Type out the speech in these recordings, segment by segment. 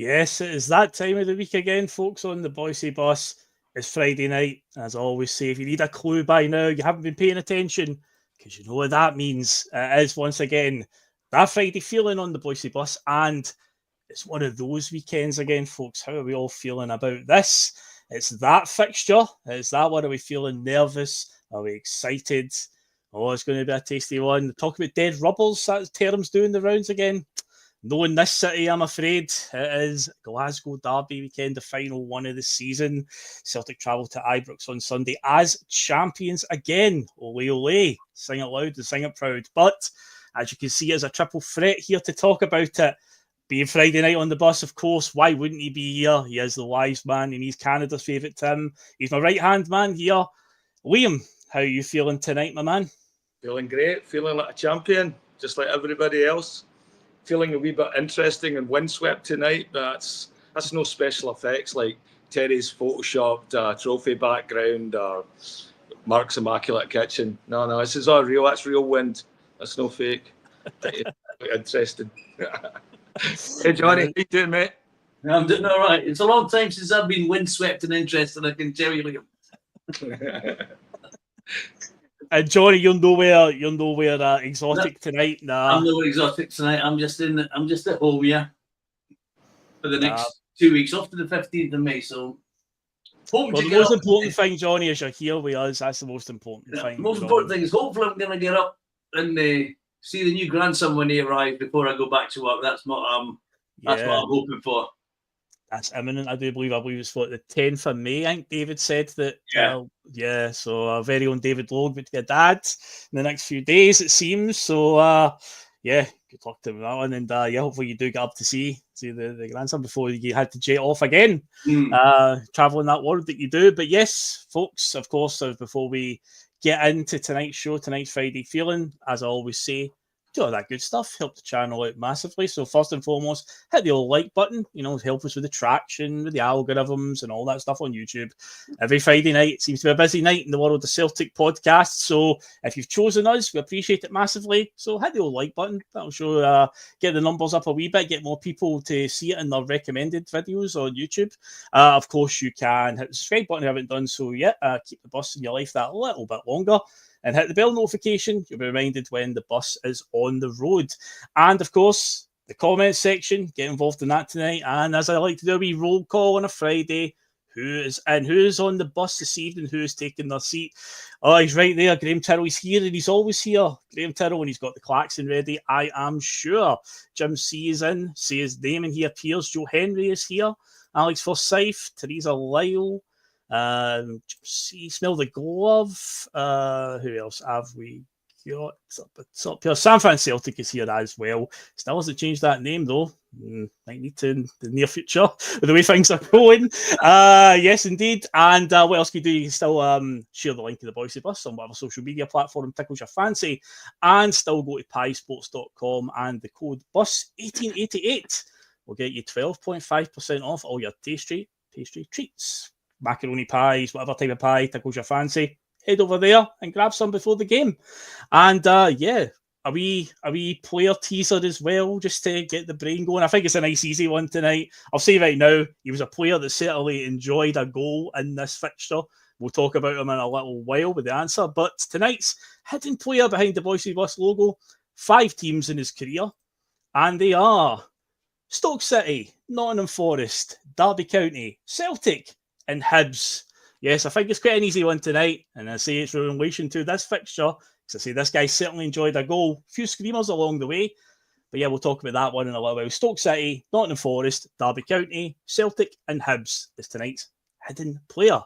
Yes, it is that time of the week again, folks, on the Boise Bus. It's Friday night. As I always say, if you need a clue by now, you haven't been paying attention, because you know what that means. It is, once again, that Friday feeling on the Boise Bus, and it's one of those weekends again, folks. How are we all feeling about this? It's that fixture. It's that one. Are we feeling nervous? Are we excited? Oh, it's going to be a tasty one. Talk about dead rubbers. That term's doing the rounds again. Knowing this city, I'm afraid, it is Glasgow Derby weekend, the final one of the season. Celtic travel to Ibrox on Sunday as champions again. Ole, ole. Sing it loud and sing it proud. But as you can see, it's a triple threat here to talk about it. Being Friday night on the bus, of course, why wouldn't he be here? He is the wise man, and he's Canada's favourite Tim. He's my right-hand man here. Liam, how are you feeling tonight, my man? Feeling great, feeling like a champion, just like everybody else. Feeling a wee bit interesting and windswept tonight, but that's no special effects like Terry's photoshopped trophy background or Mark's immaculate kitchen. No, this is all real. That's real wind. That's no fake. Interesting. Hey Johnny, how you doing, mate? I'm doing all right. It's a long time since I've been windswept and interested, I can tell you. And Johnny, you're nowhere exotic tonight. Nah, I'm nowhere exotic tonight. I'm just at home, yeah, for the next 2 weeks, off to the 15th of May. So, the most important thing, Johnny, is you're here with us. That's the most important thing. The most important thing is hopefully I'm going to get up and see the new grandson when he arrives before I go back to work. That's what I'm hoping for. That's imminent. I believe it's the 10th of May. I think David said that. Yeah. So our very own David Logue would get dad in the next few days, it seems. So good luck to him that one. And hopefully you do get up to see the grandson before you had to jet off again, traveling that world that you do. But yes, folks, of course, before we get into tonight's show, tonight's Friday feeling, as I always say, do all that good stuff, help the channel out massively. So first and foremost, hit the old like button, help us with the traction, with the algorithms and all that stuff on YouTube. Every Friday night, it seems to be a busy night in the world of Celtic podcasts. So if you've chosen us, we appreciate it massively. So hit the old like button. That'll show, get the numbers up a wee bit, get more people to see it in their recommended videos on YouTube. Of course, you can hit the subscribe button if you haven't done so yet. Keep the bus in your life that little bit longer. And hit the bell notification. You'll be reminded when the bus is on the road. And, of course, the comments section. Get involved in that tonight. And as I like to do a wee roll call on a Friday, who's on the bus this evening, who's taking their seat. Oh, he's right there. Graham Tyrrell, he's here, and he's always here. Graham Tyrrell, and he's got the klaxon ready, I am sure. Jim C is in. Say his name, and he appears. Joe Henry is here. Alex Forsyth, Teresa Lyle. Smell the glove. Who else have we got up here? Sam Fan Celtic is here as well. Still hasn't changed that name though. Might need to in the near future with the way things are going. Yes, indeed. And what else can you do? You can still share the link to the Boise Bus on whatever social media platform tickles your fancy, and still go to piesports.com and the code BUS1888 will get you 12.5% off all your pastry treats. Macaroni pies, whatever type of pie tickles your fancy, head over there and grab some before the game. And a wee player teaser as well, just to get the brain going. I think it's a nice, easy one tonight. I'll say right now, he was a player that certainly enjoyed a goal in this fixture. We'll talk about him in a little while with the answer. But tonight's hidden player behind the Boise Bus logo, 5 teams in his career, and they are Stoke City, Nottingham Forest, Derby County, Celtic, and Hibs. Yes, I think it's quite an easy one tonight, and I say it's in relation to this fixture, because I say this guy certainly enjoyed a goal. A few screamers along the way, but yeah, we'll talk about that one in a little while. Stoke City, Nottingham Forest, Derby County, Celtic, and Hibs is tonight's hidden player.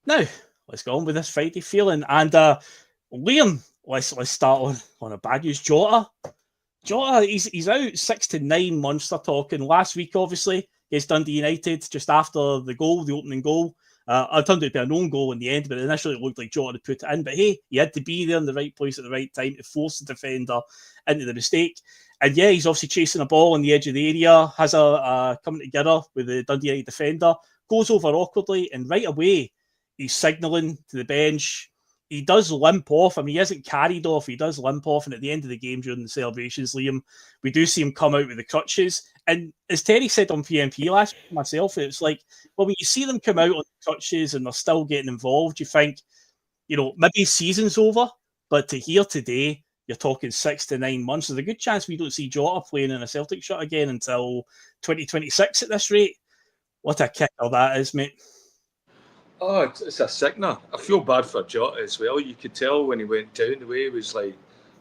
Now, let's go on with this Friday feeling. And Liam, let's start on a bad news. Jota, he's out 6 to 9 months. They're talking last week, obviously, against Dundee United, just after the opening goal. It turned out to be a known goal in the end, but initially it looked like Jota had put it in. But hey, he had to be there in the right place at the right time to force the defender into the mistake. And yeah, he's obviously chasing a ball on the edge of the area, has a coming together with the Dundee United defender, goes over awkwardly, and right away he's signalling to the bench. He does limp off. I mean, he isn't carried off. He does limp off. And at the end of the game during the celebrations, Liam, we do see him come out with the crutches. And as Terry said on PMP last week, myself, it's like, well, when you see them come out on the touches and they're still getting involved, you think, maybe season's over, but to hear today, you're talking 6 to 9 months. There's a good chance we don't see Jota playing in a Celtic shirt again until 2026 at this rate. What a kicker that is, mate. Oh, it's a sickener. I feel bad for Jota as well. You could tell when he went down the way he was like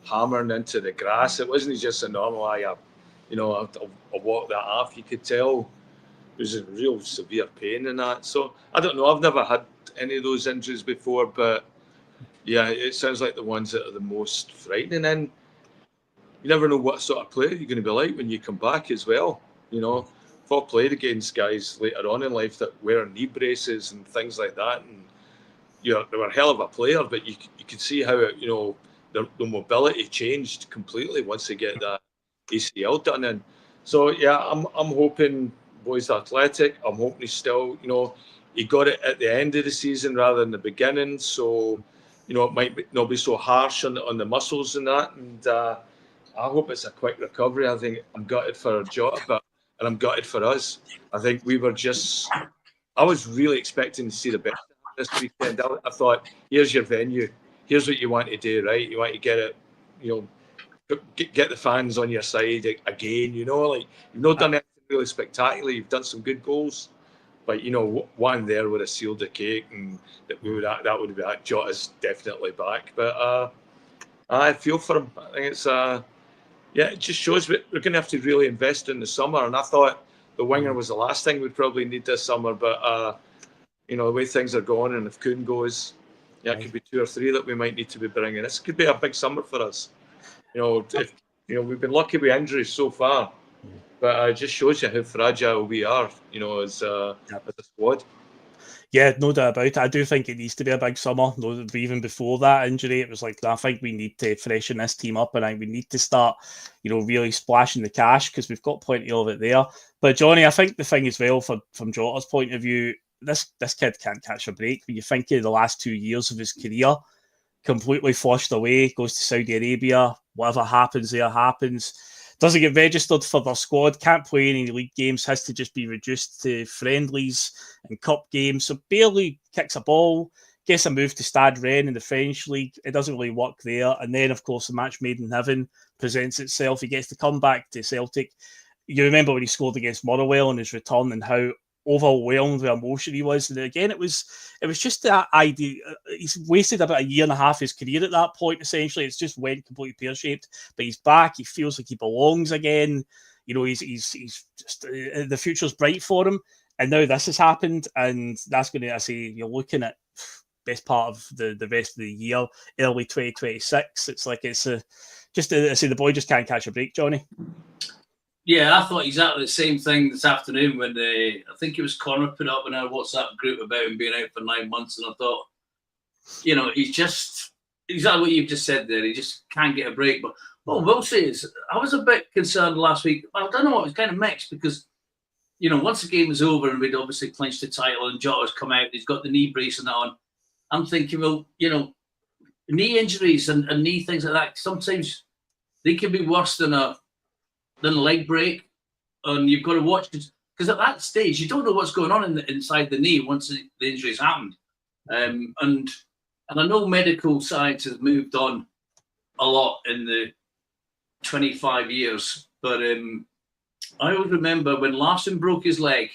hammering into the grass. It wasn't just a normal, I'll walk that off. You could tell there was a real severe pain in that. So I don't know. I've never had any of those injuries before, but yeah, it sounds like the ones that are the most frightening. And you never know what sort of player you're going to be like when you come back as well. If I played against guys later on in life that wear knee braces and things like that, and they were a hell of a player, but you could see how their mobility changed completely once they get that ACL done in. So yeah, I'm hoping boys athletic. I'm hoping he's still, he got it at the end of the season rather than the beginning. So it might not be so harsh on the muscles and that. And I hope it's a quick recovery. I think I'm gutted for Jota, and I'm gutted for us. I think I was really expecting to see the best this weekend. I thought, here's your venue. Here's what you want to do, right? You want to get it, get the fans on your side again, like you've not done anything really spectacular. You've done some good goals, but one there would have sealed the cake, and that would be that. Jota's definitely back, but I feel for him. I think it's it just shows we're going to have to really invest in the summer. And I thought the winger was the last thing we'd probably need this summer, but the way things are going, and if Kuhn goes, it could be 2 or 3 that we might need to be bringing. This could be a big summer for us. We've been lucky with injuries so far, but it just shows you how fragile we are, as a squad. Yeah, no doubt about it. I do think it needs to be a big summer. Even before that injury, it was like, I think we need to freshen this team up, and we need to start, really splashing the cash, because we've got plenty of it there. But Johnny, I think the thing as well, from Jota's point of view, this kid can't catch a break. When you think of the last 2 years of his career, completely flushed away, goes to Saudi Arabia, whatever happens there happens. Doesn't get registered for their squad, can't play any league games, has to just be reduced to friendlies and cup games. So barely kicks a ball, gets a move to Stade Rennes in the French league. It doesn't really work there. And then, of course, the match made in heaven presents itself. He gets to come back to Celtic. You remember when he scored against Motherwell on his return and how overwhelmed with emotion he was. And again, it was just that idea. He's wasted about a year and a half of his career at that point, essentially. It's just went completely pear-shaped. But he's back. He feels like he belongs again. He's just the future's bright for him. And now this has happened, and that's going to, you're looking at best part of the rest of the year, early 2026. It's like the boy just can't catch a break, Johnny. Yeah, I thought exactly the same thing this afternoon when I think it was Connor put up in our WhatsApp group about him being out for 9 months, and I thought, he's just exactly what you've just said there. He just can't get a break. But what I will say is, I was a bit concerned last week. I don't know, it was kind of mixed because, once the game was over and we'd obviously clinched the title and Jota's come out, he's got the knee brace and that on. I'm thinking, well, knee injuries and knee things like that, sometimes they can be worse than a leg break, and you've got to watch it because at that stage you don't know what's going on inside the knee once the injury's happened. And I know medical science has moved on a lot in the 25 years, but I always remember when Ralston broke his leg.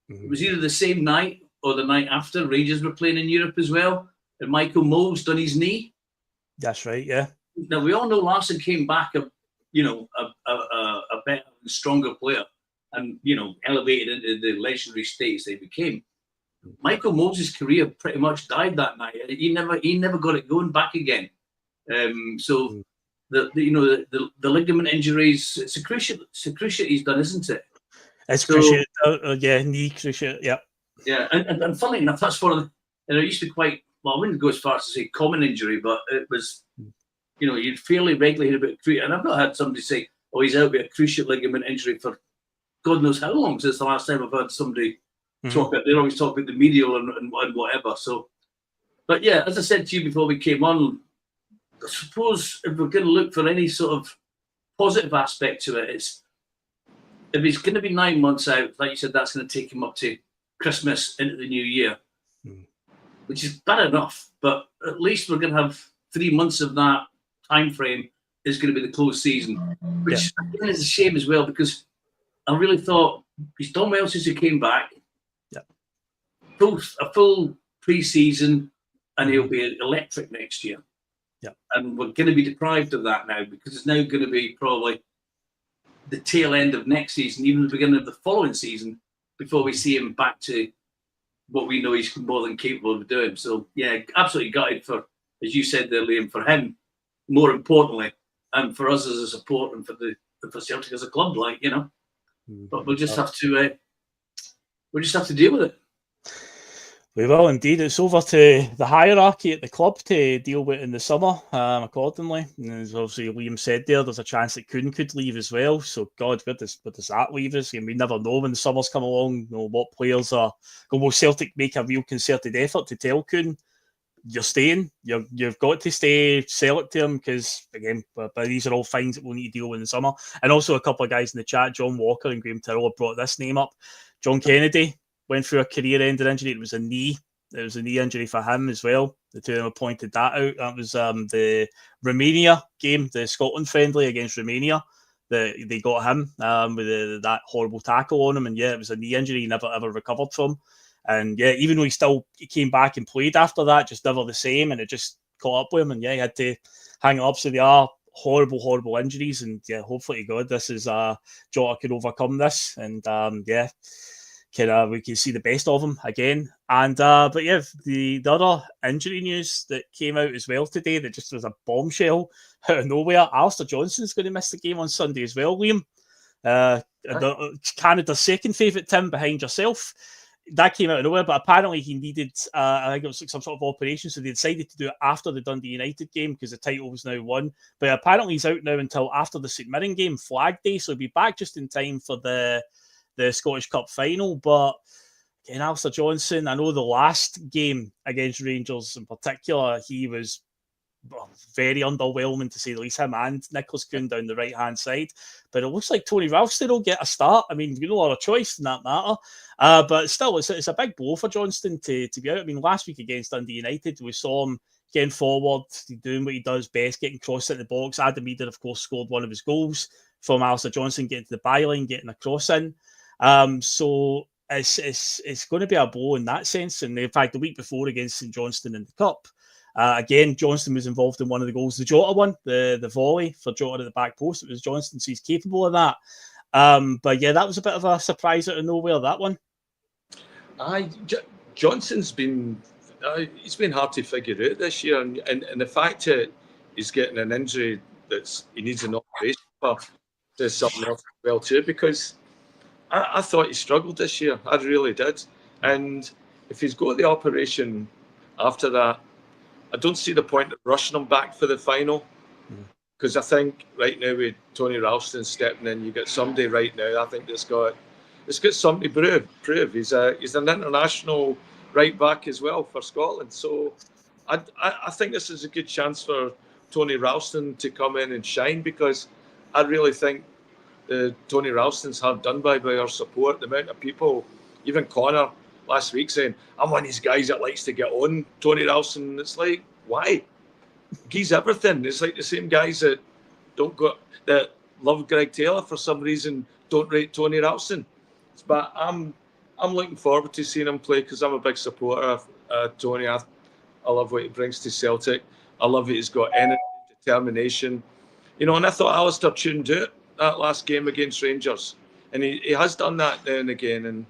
It was either the same night or the night after. Rangers were playing in Europe as well, and Michael Mole's done his knee. That's right, yeah. Now we all know Ralston came back a better and stronger player, and elevated into the legendary status they became. Michael Mole's career pretty much died that night. He never got it going back again. So the ligament injuries, it's a cruciate he's done, isn't it? It's cruciate, knee cruciate, yeah. Yeah, and funnily enough, that's one of the, and it used to be quite, well, I wouldn't go as far as to say common injury, but it was, you'd fairly regularly hear about cruciate, and I've not had somebody say, oh, he's out with a cruciate ligament injury for God knows how long since the last time I've heard somebody talk about, they always talk about the medial and whatever. So, but yeah, as I said to you before we came on, I suppose if we're going to look for any sort of positive aspect to it, it's if he's going to be 9 months out, like you said, that's going to take him up to Christmas into the new year, which is bad enough. But at least we're going to have 3 months of that time frame is going to be the closed season, which again is a shame as well, because I really thought he's done well since he came back. A full pre-season, and he'll be electric next year. And we're going to be deprived of that now, because it's now going to be probably the tail end of next season, even the beginning of the following season, before we see him back to what we know he's more than capable of doing. So, yeah, absolutely gutted for, as you said there, Liam, for him, more importantly, and for us as a support and for Celtic as a club, like, you know. But we'll just have to deal with it. We will indeed. It's over to the hierarchy at the club to deal with in the summer, accordingly. And as obviously Liam said there, there's a chance that Kuhn could leave as well. So, God, where does that leave us? And we never know when the summer's come along, you know, what players are. Will Celtic make a real concerted effort to tell Kuhn, you're staying, you've got to stay, sell it to him, because, again, but these are all things that we'll need to deal with in the summer. And also a couple of guys in the chat, John Walker and Graham Tyrrell, have brought this name up. John Kennedy went through a career-ending injury. It was a knee. It was a knee injury for him as well. The two of them have pointed that out. That was the Romania game, the Scotland friendly against Romania. They got him with that horrible tackle on him. And, yeah, it was a knee injury he never, ever recovered from. And, yeah, even though he came back and played after that, just never the same. And it just caught up with him. And, yeah, he had to hang it up. So they are horrible, horrible injuries. And, yeah, hopefully, God, this is Jota can overcome this. And, yeah, we can see the best of him again. And but yeah, the other injury news that came out as well today that just was a bombshell out of nowhere. Alistair Johnston's going to miss the game on Sunday as well, Liam. Canada's second favourite team behind yourself. That came out of nowhere, but apparently he needed, I think it was like some sort of operation, so they decided to do it after the Dundee United game because the title was now won. But apparently he's out now until after the St Mirren game, Flag Day, so he'll be back just in time for the Scottish Cup final. But again, Alistair Johnston, I know the last game against Rangers in particular, he was very underwhelming to say the least, him and Nicholas Kuhn down the right-hand side. But it looks like Tony Ralston will get a start. I mean, you know, a choice in that matter. But still, it's a big blow for Johnston to be out. I mean, last week against Dundee United, we saw him getting forward, doing what he does best, getting crossed into the box. Adam Eder, of course, scored one of his goals from Alistair Johnston getting to the byline, getting a cross in. So it's going to be a blow in that sense. And in fact, the week before against St Johnston in the Cup, again, Johnston was involved in one of the goals, the Jota one, the volley for Jota at the back post. It was Johnston, so he's capable of that. But yeah, that was a bit of a surprise out of nowhere, that one. Johnston's been he's been hard to figure out this year, and the fact that he's getting an injury he needs an operation for does something else as well too, because I thought he struggled this year. I really did. And if he's got the operation after that, I don't see the point of rushing him back for the final. Because I think right now with Tony Ralston stepping in, you get somebody right now, I think that's got something to prove. He's an international right back as well for Scotland. So I think this is a good chance for Tony Ralston to come in and shine, because I really think Tony Ralston's hard done by our support. The amount of people, even Connor last week saying, I'm one of these guys that likes to get on Tony Ralston. It's like, why? He's everything. It's like the same guys that that love Greg Taylor for some reason don't rate Tony Ralston. But I'm looking forward to seeing him play, because I'm a big supporter of Tony. I love what he brings to Celtic. I love that he's got energy, determination. You know, and I thought Alistair tuned out that last game against Rangers, and he has done that now and again, and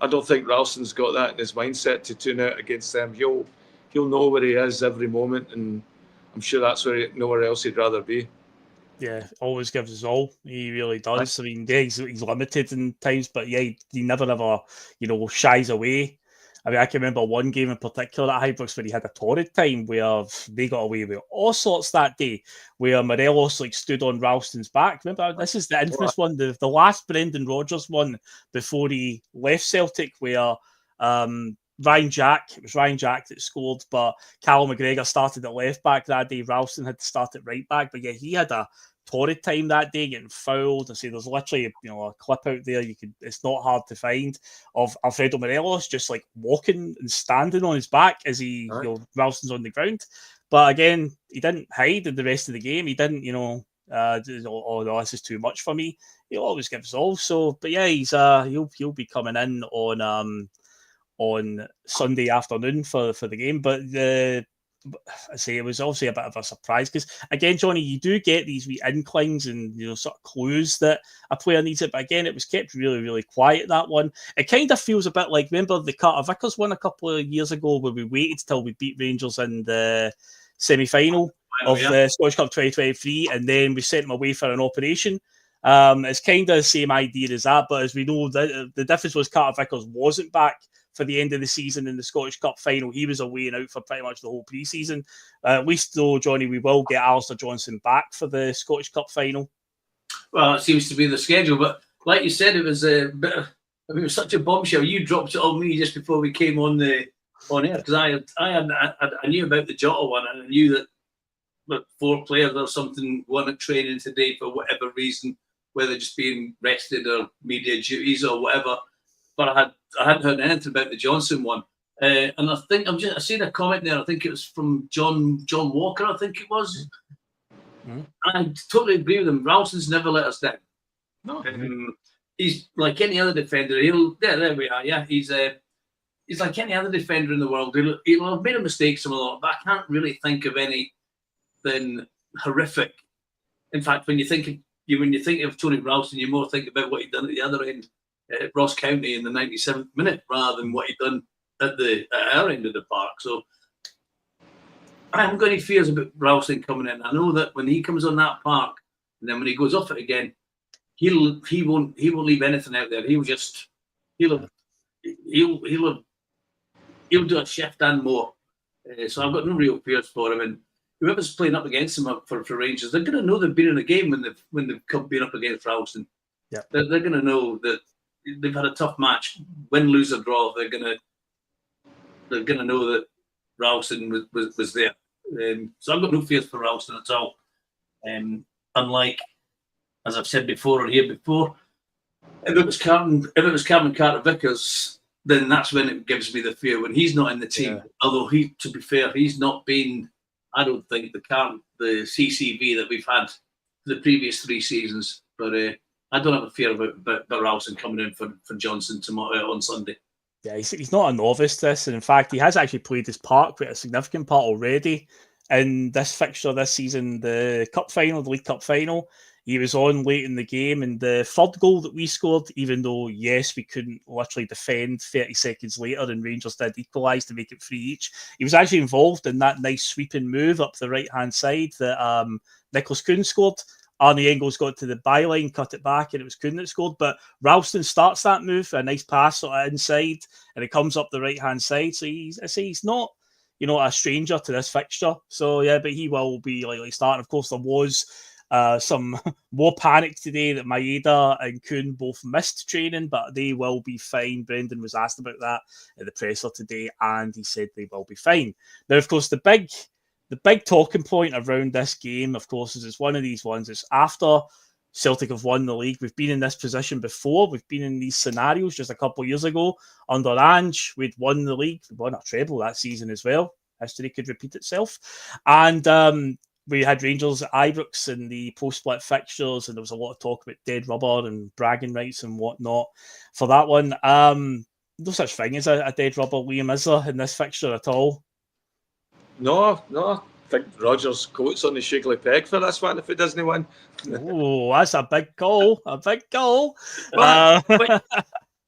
I don't think Ralston's got that in his mindset to tune out against them. He'll know where he is every moment, and I'm sure that's nowhere else he'd rather be. Yeah, always gives us all. He really does. I mean, yeah, he's limited in times, but yeah, he never ever, shies away. I mean, I can remember one game in particular at Ibrox where he had a torrid time where they got away with all sorts that day, where Morelos stood on Ralston's back. Remember, this is the infamous one, the last Brendan Rodgers one before he left Celtic, where it was Ryan Jack that scored, but Callum McGregor started at left back that day. Ralston had to start at right back. But yeah, he had a torrid time that day, getting fouled. I say there's literally a clip out there it's not hard to find of Alfredo Morelos just like walking and standing on his back as Ralston's on the ground. But again, he didn't hide in the rest of the game. He didn't, no, this is too much for me. He'll always give us all. So, but yeah, he'll be coming in on Sunday afternoon for the game. But I say it was obviously a bit of a surprise because, again, Johnny, you do get these wee inklings and sort of clues that a player needs it. But again, it was kept really, really quiet, that one. It kind of feels a bit like, remember the Carter Vickers one a couple of years ago where we waited till we beat Rangers in the semi-final of the Scottish Cup 2023 and then we sent them away for an operation. It's kind of the same idea as that, but as we know, the difference was Carter Vickers wasn't back for the end of the season in the Scottish Cup final. He was away and out for pretty much the whole pre-season. At least though, Johnny, we will get Alistair Johnston back for the Scottish Cup final. Well, it seems to be the schedule, but like you said, it was a bit of, it was such a bombshell. You dropped it on me just before we came on air because I knew about the Jota one and I knew that 4 players or something won at training today for whatever reason, whether just being rested or media duties or whatever. But I hadn't heard anything about the Johnston one. And I think I seen a comment there. I think it was from John Walker. I think it was. Mm-hmm. And I totally agree with him. Ralston's never let us down. No, he's like any other defender. There we are. Yeah, he's like any other defender in the world. He'll have made a mistake some a lot, but I can't really think of anything horrific. In fact, when you think of Tony Ralston, you more think about what he'd done at the other end. At Ross County in the 97th minute rather than what he'd done at our end of the park. So I haven't got any fears about Ralston coming in. I know that when he comes on that park and then when he goes off it again, he won't leave anything out there. He'll do a shift and more. So I've got no real fears for him. And whoever's playing up against him for Rangers, they're going to know they've been in a game when they've been up against Ralston. Yeah, they're going to know that they've had a tough match, win, lose, or draw. They're gonna know that Ralston was there. So I've got no fears for Ralston at all. Unlike, as I've said before or here before, if it was Cameron Carter Vickers, then that's when it gives me the fear when he's not in the team. Yeah. Although to be fair, he's not been. I don't think the CCV that we've had the previous 3 seasons, but. I don't have a fear about Ralston coming in for Johnston tomorrow on Sunday. Yeah, he's not a novice to this, and in fact, he has actually played his part quite a significant part already in this fixture this season, the Cup final, the League Cup final. He was on late in the game, and the third goal that we scored, even though, yes, we couldn't literally defend 30 seconds later and Rangers did equalise to make it 3 each, he was actually involved in that nice sweeping move up the right-hand side that Nicholas Kuhn scored. Arnie Engels got to the byline, cut it back, and it was Kuhn that scored. But Ralston starts that move, a nice pass sort of inside, and it comes up the right-hand side. So he's not, a stranger to this fixture. So, yeah, but he will be likely starting. Of course, there was some more panic today that Maeda and Kuhn both missed training, but they will be fine. Brendan was asked about that at the presser today, and he said they will be fine. Now, of course, the big talking point around this game, of course, is it's one of these ones. It's after Celtic have won the league. We've been in this position before. We've been in these scenarios just a couple of years ago. Under Ange, we'd won the league. We won a treble that season as well. History could repeat itself. And we had Rangers at Ibrox in the post-split fixtures, and there was a lot of talk about dead rubber and bragging rights and whatnot for that one. No such thing as a dead rubber, Liam, is there, in this fixture at all? No. I think Rodgers' coat's on the Shigley peg for this one if it doesn't win. Oh, that's a big goal. But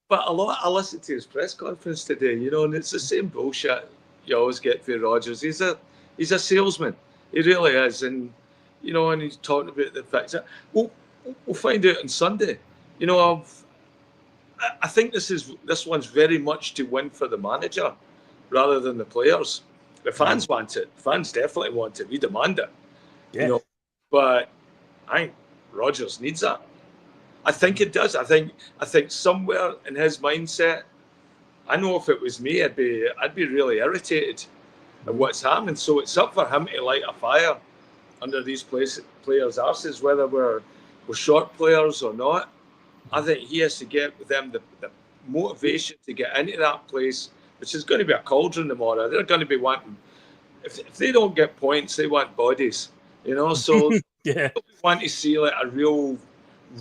a lot. I listened to his press conference today, and it's the same bullshit you always get for Rodgers. He's a salesman. He really is, and and he's talking about the fixture. We'll find out on Sunday. I think this one's very much to win for the manager rather than the players. The fans want it. Fans definitely want it. We demand it. Yeah. But I think Rodgers needs that. I think it does. I think somewhere in his mindset, I know if it was me, I'd be really irritated at what's happening. So it's up for him to light a fire under these players' arses, whether we're short players or not. I think he has to get them the motivation to get into that place, which is going to be a cauldron tomorrow. They're going to be wanting, if they don't get points, they want bodies, So yeah, we want to see like a real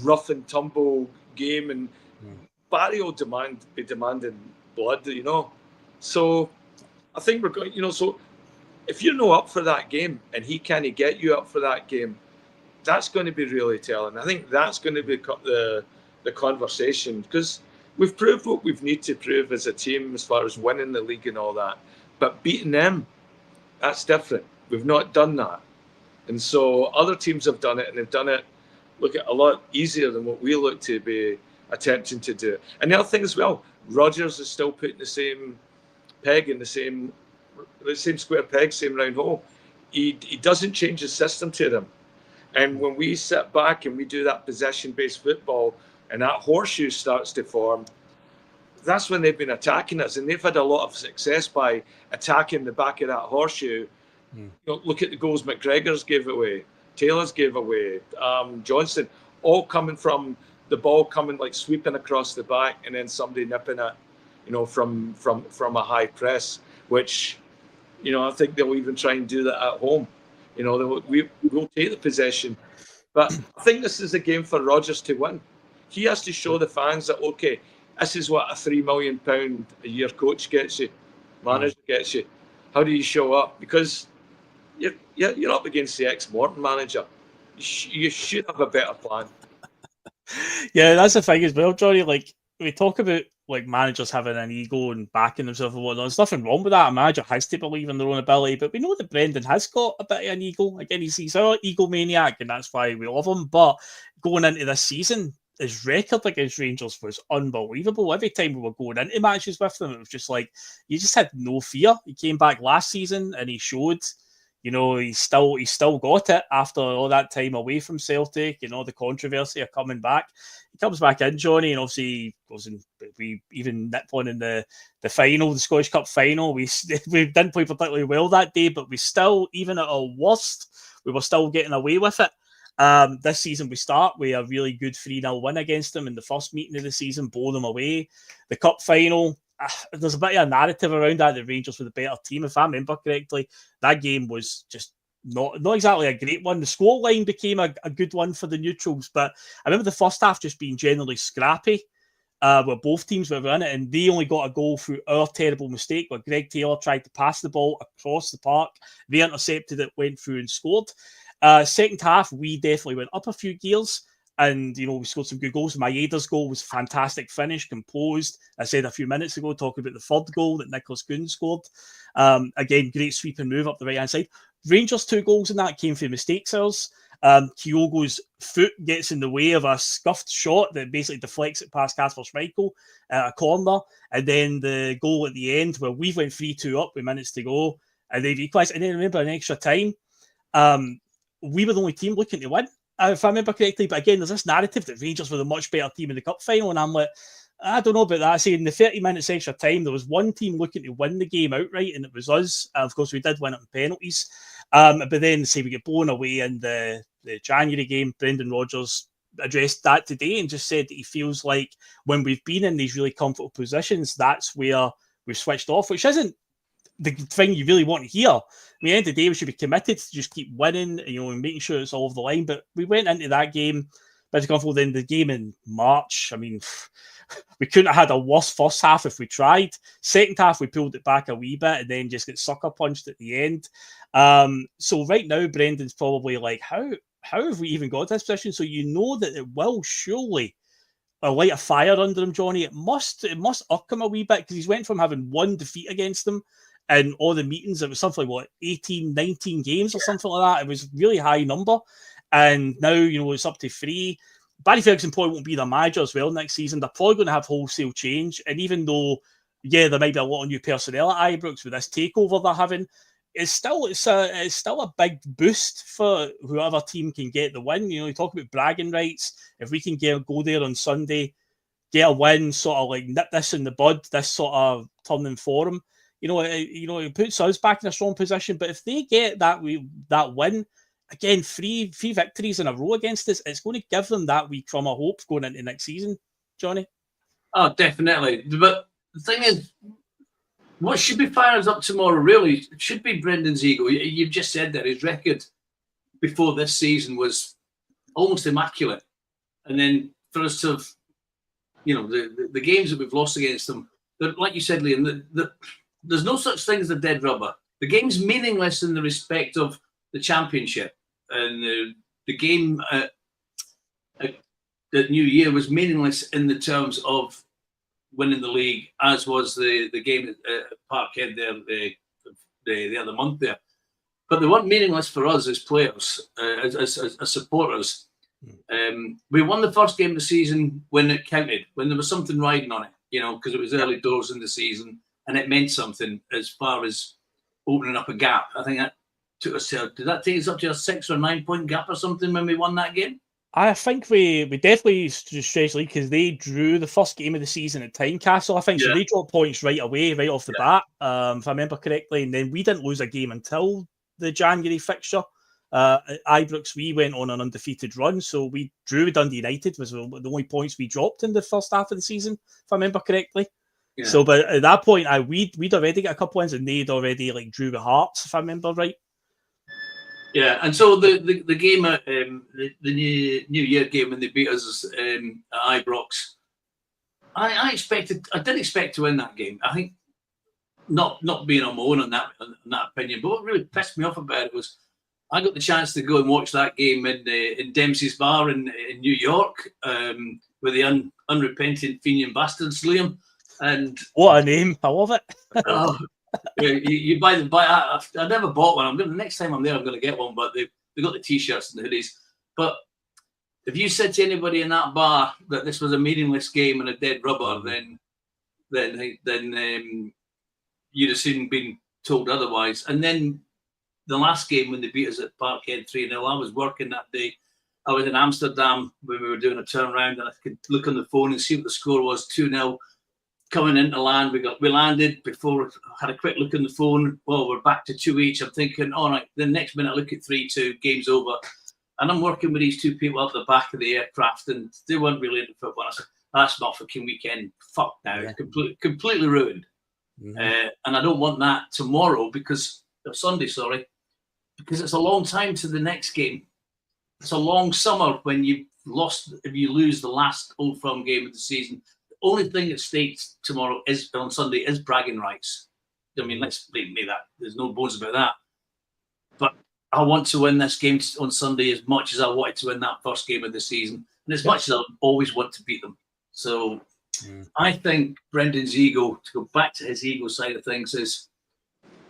rough and tumble game, and Barry will be demanding blood, So I think we're going, so if you're not up for that game and he can't get you up for that game, that's going to be really telling. I think that's going to be the conversation, because we've proved what we need to prove as a team as far as winning the league and all that. But beating them, that's different. We've not done that. And so other teams have done it, and they've done it, a lot easier than what we look to be attempting to do. And the other thing as well, Rodgers is still putting the same peg in the same square peg, same round hole. He doesn't change his system to them. And when we sit back and we do that possession-based football and that horseshoe starts to form, that's when they've been attacking us. And they've had a lot of success by attacking the back of that horseshoe. Look at the goals McGregor's gave away, Taylor's gave away, Johnston, all coming from the ball coming like sweeping across the back and then somebody nipping it, from a high press, which, I think they'll even try and do that at home. We'll take the possession. But I think this is a game for Rodgers to win. He has to show the fans that, okay, this is what a £3 million a year coach gets you, manager gets you. How do you show up? Because you're up against the ex-Morton manager. You should have a better plan. Yeah, that's the thing as well, Johnny. Like, we talk about like managers having an ego and backing themselves and whatnot. There's nothing wrong with that. A manager has to believe in their own ability, but we know that Brendan has got a bit of an ego. Again, he's our egomaniac, and that's why we love him. But going into this season, his record against Rangers was unbelievable. Every time we were going into matches with them, it was just like, you just had no fear. He came back last season and he showed, he's still got it after all that time away from Celtic, the controversy of coming back. He comes back in, Johnny, and obviously goes in. We even nipped one in the final, the Scottish Cup final. We didn't play particularly well that day, but we still, even at our worst, we were still getting away with it. This season we start with a really good 3-0 win against them in the first meeting of the season, blow them away. The cup final, there's a bit of a narrative around that the Rangers were the better team. If I remember correctly, that game was just not exactly a great one. The scoreline became a good one for the neutrals, but I remember the first half just being generally scrappy, where both teams were in it, and they only got a goal through our terrible mistake where Greg Taylor tried to pass the ball across the park. They intercepted it, went through and scored. Second half, we definitely went up a few gears, and we scored some good goals. Maeda's goal was a fantastic finish, composed. I said a few minutes ago, talking about the third goal that Nicholas Goon scored. Again, great sweep and move up the right hand side. Rangers 2 goals in that came from mistakes errors. Kyogo's foot gets in the way of a scuffed shot that basically deflects it past Kasper Schmeichel at a corner, and then the goal at the end where we went 3-2 up with minutes to go, and they've equalised. And then remember, an extra time. We were the only team looking to win, if I remember correctly. But again, there's this narrative that Rangers were the much better team in the cup final, and I'm like, I don't know about that. I say in the 30 minutes extra time, there was one team looking to win the game outright, and it was us. Of course, we did win it in penalties. But then, say we get blown away in the January game, Brendan Rodgers addressed that today and just said that he feels like when we've been in these really comfortable positions, that's where we've switched off, which isn't the thing you really want to hear. I mean, at the end of the day, we should be committed to just keep winning, and making sure it's all over the line. But we went into that game pretty comfortable. Then the game in March, I mean, we couldn't have had a worse first half if we tried. Second half, we pulled it back a wee bit and then just get sucker punched at the end. So right now, Brendan's probably like, how have we even got to this position? So that it will surely light a fire under him, Johnny. It must irk him a wee bit, because he's went from having one defeat against them in all the meetings. It was something like 18, 19 games or something like that. It was a really high number. And now, it's up to 3. Barry Ferguson probably won't be the manager as well next season. They're probably going to have wholesale change. And even though, there might be a lot of new personnel at Ibrox with this takeover they're having, it's still a big boost for whoever team can get the win. You talk about bragging rights. If we can go there on Sunday, get a win, sort of like nip this in the bud, this sort of turning for them, it puts us back in a strong position. But if they get that win, again, three victories in a row against us. It's going to give them that wee crumb of hope going into next season, Johnny. Oh, definitely. But the thing is, what should be firing us up tomorrow, really, should be Brendan's ego. You've just said that his record before this season was almost immaculate. And then for us to have, the games that we've lost against them, like you said, Liam, there's no such thing as a dead rubber. The game's meaningless in the respect of the championship. And the game at New Year was meaningless in the terms of winning the league, as was the game at Parkhead there the other month there. But they weren't meaningless for us as players, as supporters. We won the first game of the season when it counted, when there was something riding on it, because it was early doors in the season and it meant something as far as opening up a gap. I think that took us to, did that take us up to a 6 or 9 point gap or something when we won that game? I think we definitely stretched the league because they drew the first game of the season at Tynecastle, I think. So they dropped points right away, right off the bat, if I remember correctly. And then we didn't lose a game until the January fixture. At Ibrox, we went on an undefeated run. So we drew with Dundee United, was the only points we dropped in the first half of the season, if I remember correctly. Yeah. So, but at that point, we'd already got a couple wins and they'd already drew with Hearts, if I remember right. Yeah, and so the game at the New Year game when they beat us at Ibrox, I didn't expect to win that game. I think not being on my own on that opinion, but what really pissed me off about it was I got the chance to go and watch that game in Dempsey's Bar in New York with the unrepentant Fenian bastards, Liam. And what a name! I love it. You buy them. I never bought one. The next time I'm there, I'm going to get one. But they got the t-shirts and the hoodies. But if you said to anybody in that bar that this was a meaningless game and a dead rubber, then you'd have soon been told otherwise. And then the last game when they beat us at Parkhead 3-0, I was working that day. I was in Amsterdam when we were doing a turnaround, and I could look on the phone and see what the score was, 2-0. Coming into land, we landed before I had a quick look on the phone. Well, we're back to 2 each. I'm thinking, all right, the next minute I look at 3-2, game's over. And I'm working with these two people up the back of the aircraft, and they weren't really into football. I said, that's not fucking weekend. Fuck now. Yeah. Completely ruined. Mm-hmm. And I don't want that tomorrow Sunday, because it's a long time to the next game. It's a long summer when if you lose the last Old Firm game of the season. Only thing at stake tomorrow on Sunday is bragging rights. I mean, let's believe me that there's no bones about that. But I want to win this game on Sunday as much as I wanted to win that first game of the season, and as much as I always want to beat them. So I think Brendan's ego, to go back to his ego side of things, is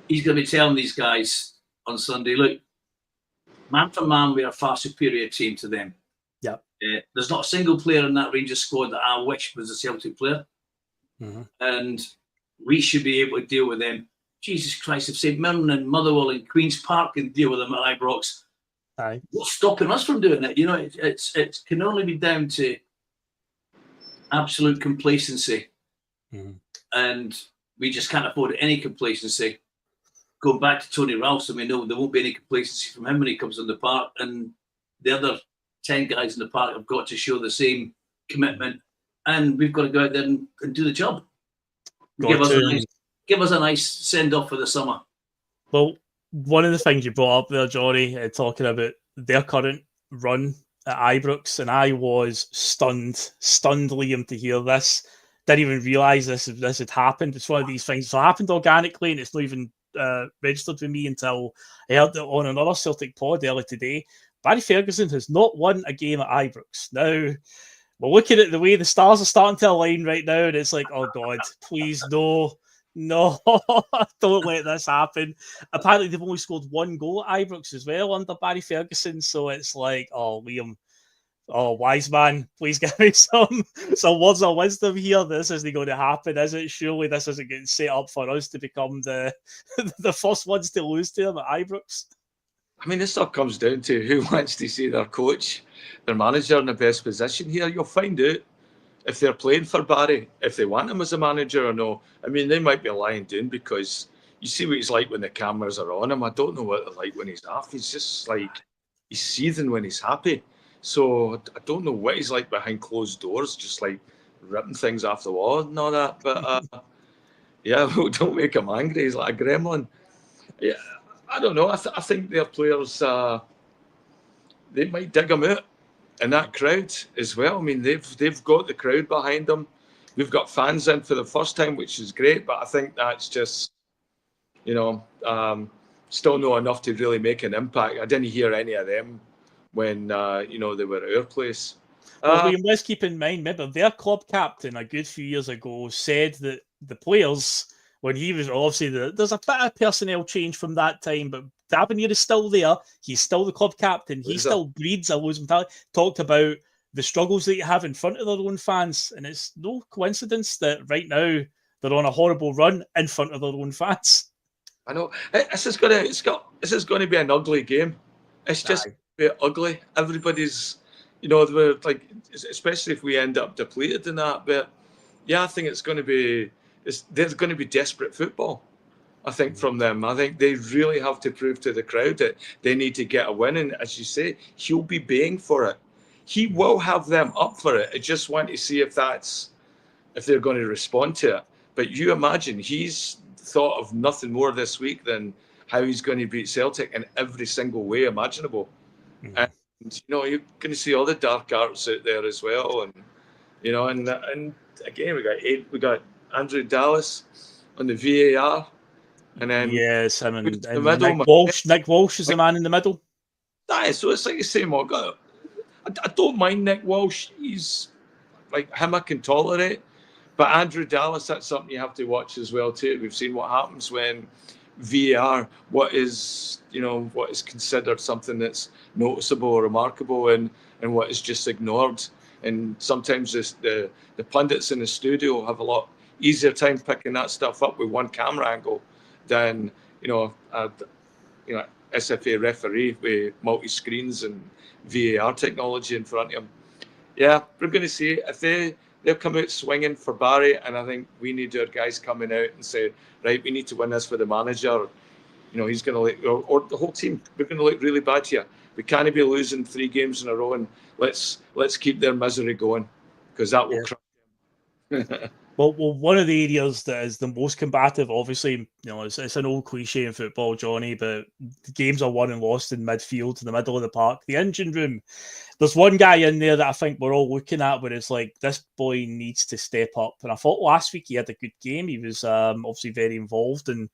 he's going to be telling these guys on Sunday, look, man for man, we are a far superior team to them. Yeah. There's not a single player in that Rangers squad that I wish was a Celtic player. Mm-hmm. And we should be able to deal with them. Jesus Christ, if St Mirren and Motherwell and Queen's Park can deal with them at Ibrox, what's stopping us from doing it? It can only be down to absolute complacency. Mm-hmm. And we just can't afford any complacency. Going back to Tony Ralston, we know there won't be any complacency from him when he comes on the park. And the other 10 guys in the park have got to show the same commitment, and we've got to go out there and do the job. Give us a nice send-off for the summer. Well, one of the things you brought up there, Johnny, talking about their current run at Ibrox, and I was stunned, Liam, to hear this. Didn't even realise this had happened. It's one of these things that happened organically, and it's not even registered with me until I heard it on another Celtic pod earlier today. Barry Ferguson has not won a game at Ibrox. Now, we're looking at the way the stars are starting to align right now, and it's like, oh God, please, no, don't let this happen. Apparently, they've only scored one goal at Ibrox as well under Barry Ferguson, so it's like, oh, Liam, oh, wise man, please give me some words of wisdom here. This isn't going to happen, is it? Surely this isn't getting set up for us to become the first ones to lose to them at Ibrox. I mean, this all comes down to who wants to see their coach, their manager in the best position here. You'll find out if they're playing for Barry, if they want him as a manager or no. I mean, they might be lying down because you see what he's like when the cameras are on him. I don't know what they're like when he's off. He's just like he's seething when he's happy. So I don't know what he's like behind closed doors, just like ripping things off the wall and all that. But yeah, don't make him angry. He's like a gremlin. Yeah, I don't know. I think their players, they might dig him out in that crowd as well. I mean, they've got the crowd behind them. We've got fans in for the first time, which is great. But I think that's just, still not enough to really make an impact. I didn't hear any of them when they were at our place. Well, we must keep in mind, remember, their club captain a good few years ago said that the players, when he was obviously there's a bit of personnel change from that time, but Tavernier is still there. He's still the club captain. He still breeds a losing mentality. Talked about the struggles that you have in front of their own fans, and it's no coincidence that right now they're on a horrible run in front of their own fans. I know this is going to be an ugly game. It's just be ugly. Everybody's, we're like, especially if we end up depleted in that. But yeah, I think there's going to be desperate football. I think from them. I think they really have to prove to the crowd that they need to get a win. And as you say, he'll be baying for it. He will have them up for it. I just want to see if they're going to respond to it. But you imagine he's thought of nothing more this week than how he's going to beat Celtic in every single way imaginable. Mm-hmm. And you're going to see all the dark arts out there as well. And and again we got Andrew Dallas on the VAR. And then yes, him and Nick Walsh. Nick Walsh is the man in the middle. So it's like the same. I don't mind Nick Walsh. He's like him. I can tolerate. But Andrew Dallas, that's something you have to watch as well too. We've seen what happens when VAR, what is considered something that's noticeable or remarkable, and what is just ignored. And sometimes the pundits in the studio have a lot easier time picking that stuff up with one camera angle than SFA referee with multi screens and VAR technology in front of him. Yeah, we're going to see if they'll come out swinging for Barry, and I think we need our guys coming out and say, right, we need to win this for the manager. He's going to or the whole team. We're going to look really bad here. We can't be losing 3 games in a row, and let's keep their misery going, because that will crack them. Well, one of the areas that is the most combative, obviously, it's an old cliche in football, Johnny, but the games are won and lost in midfield, in the middle of the park. The engine room, there's one guy in there that I think we're all looking at where it's like, this boy needs to step up. And I thought last week he had a good game. He was obviously very involved, and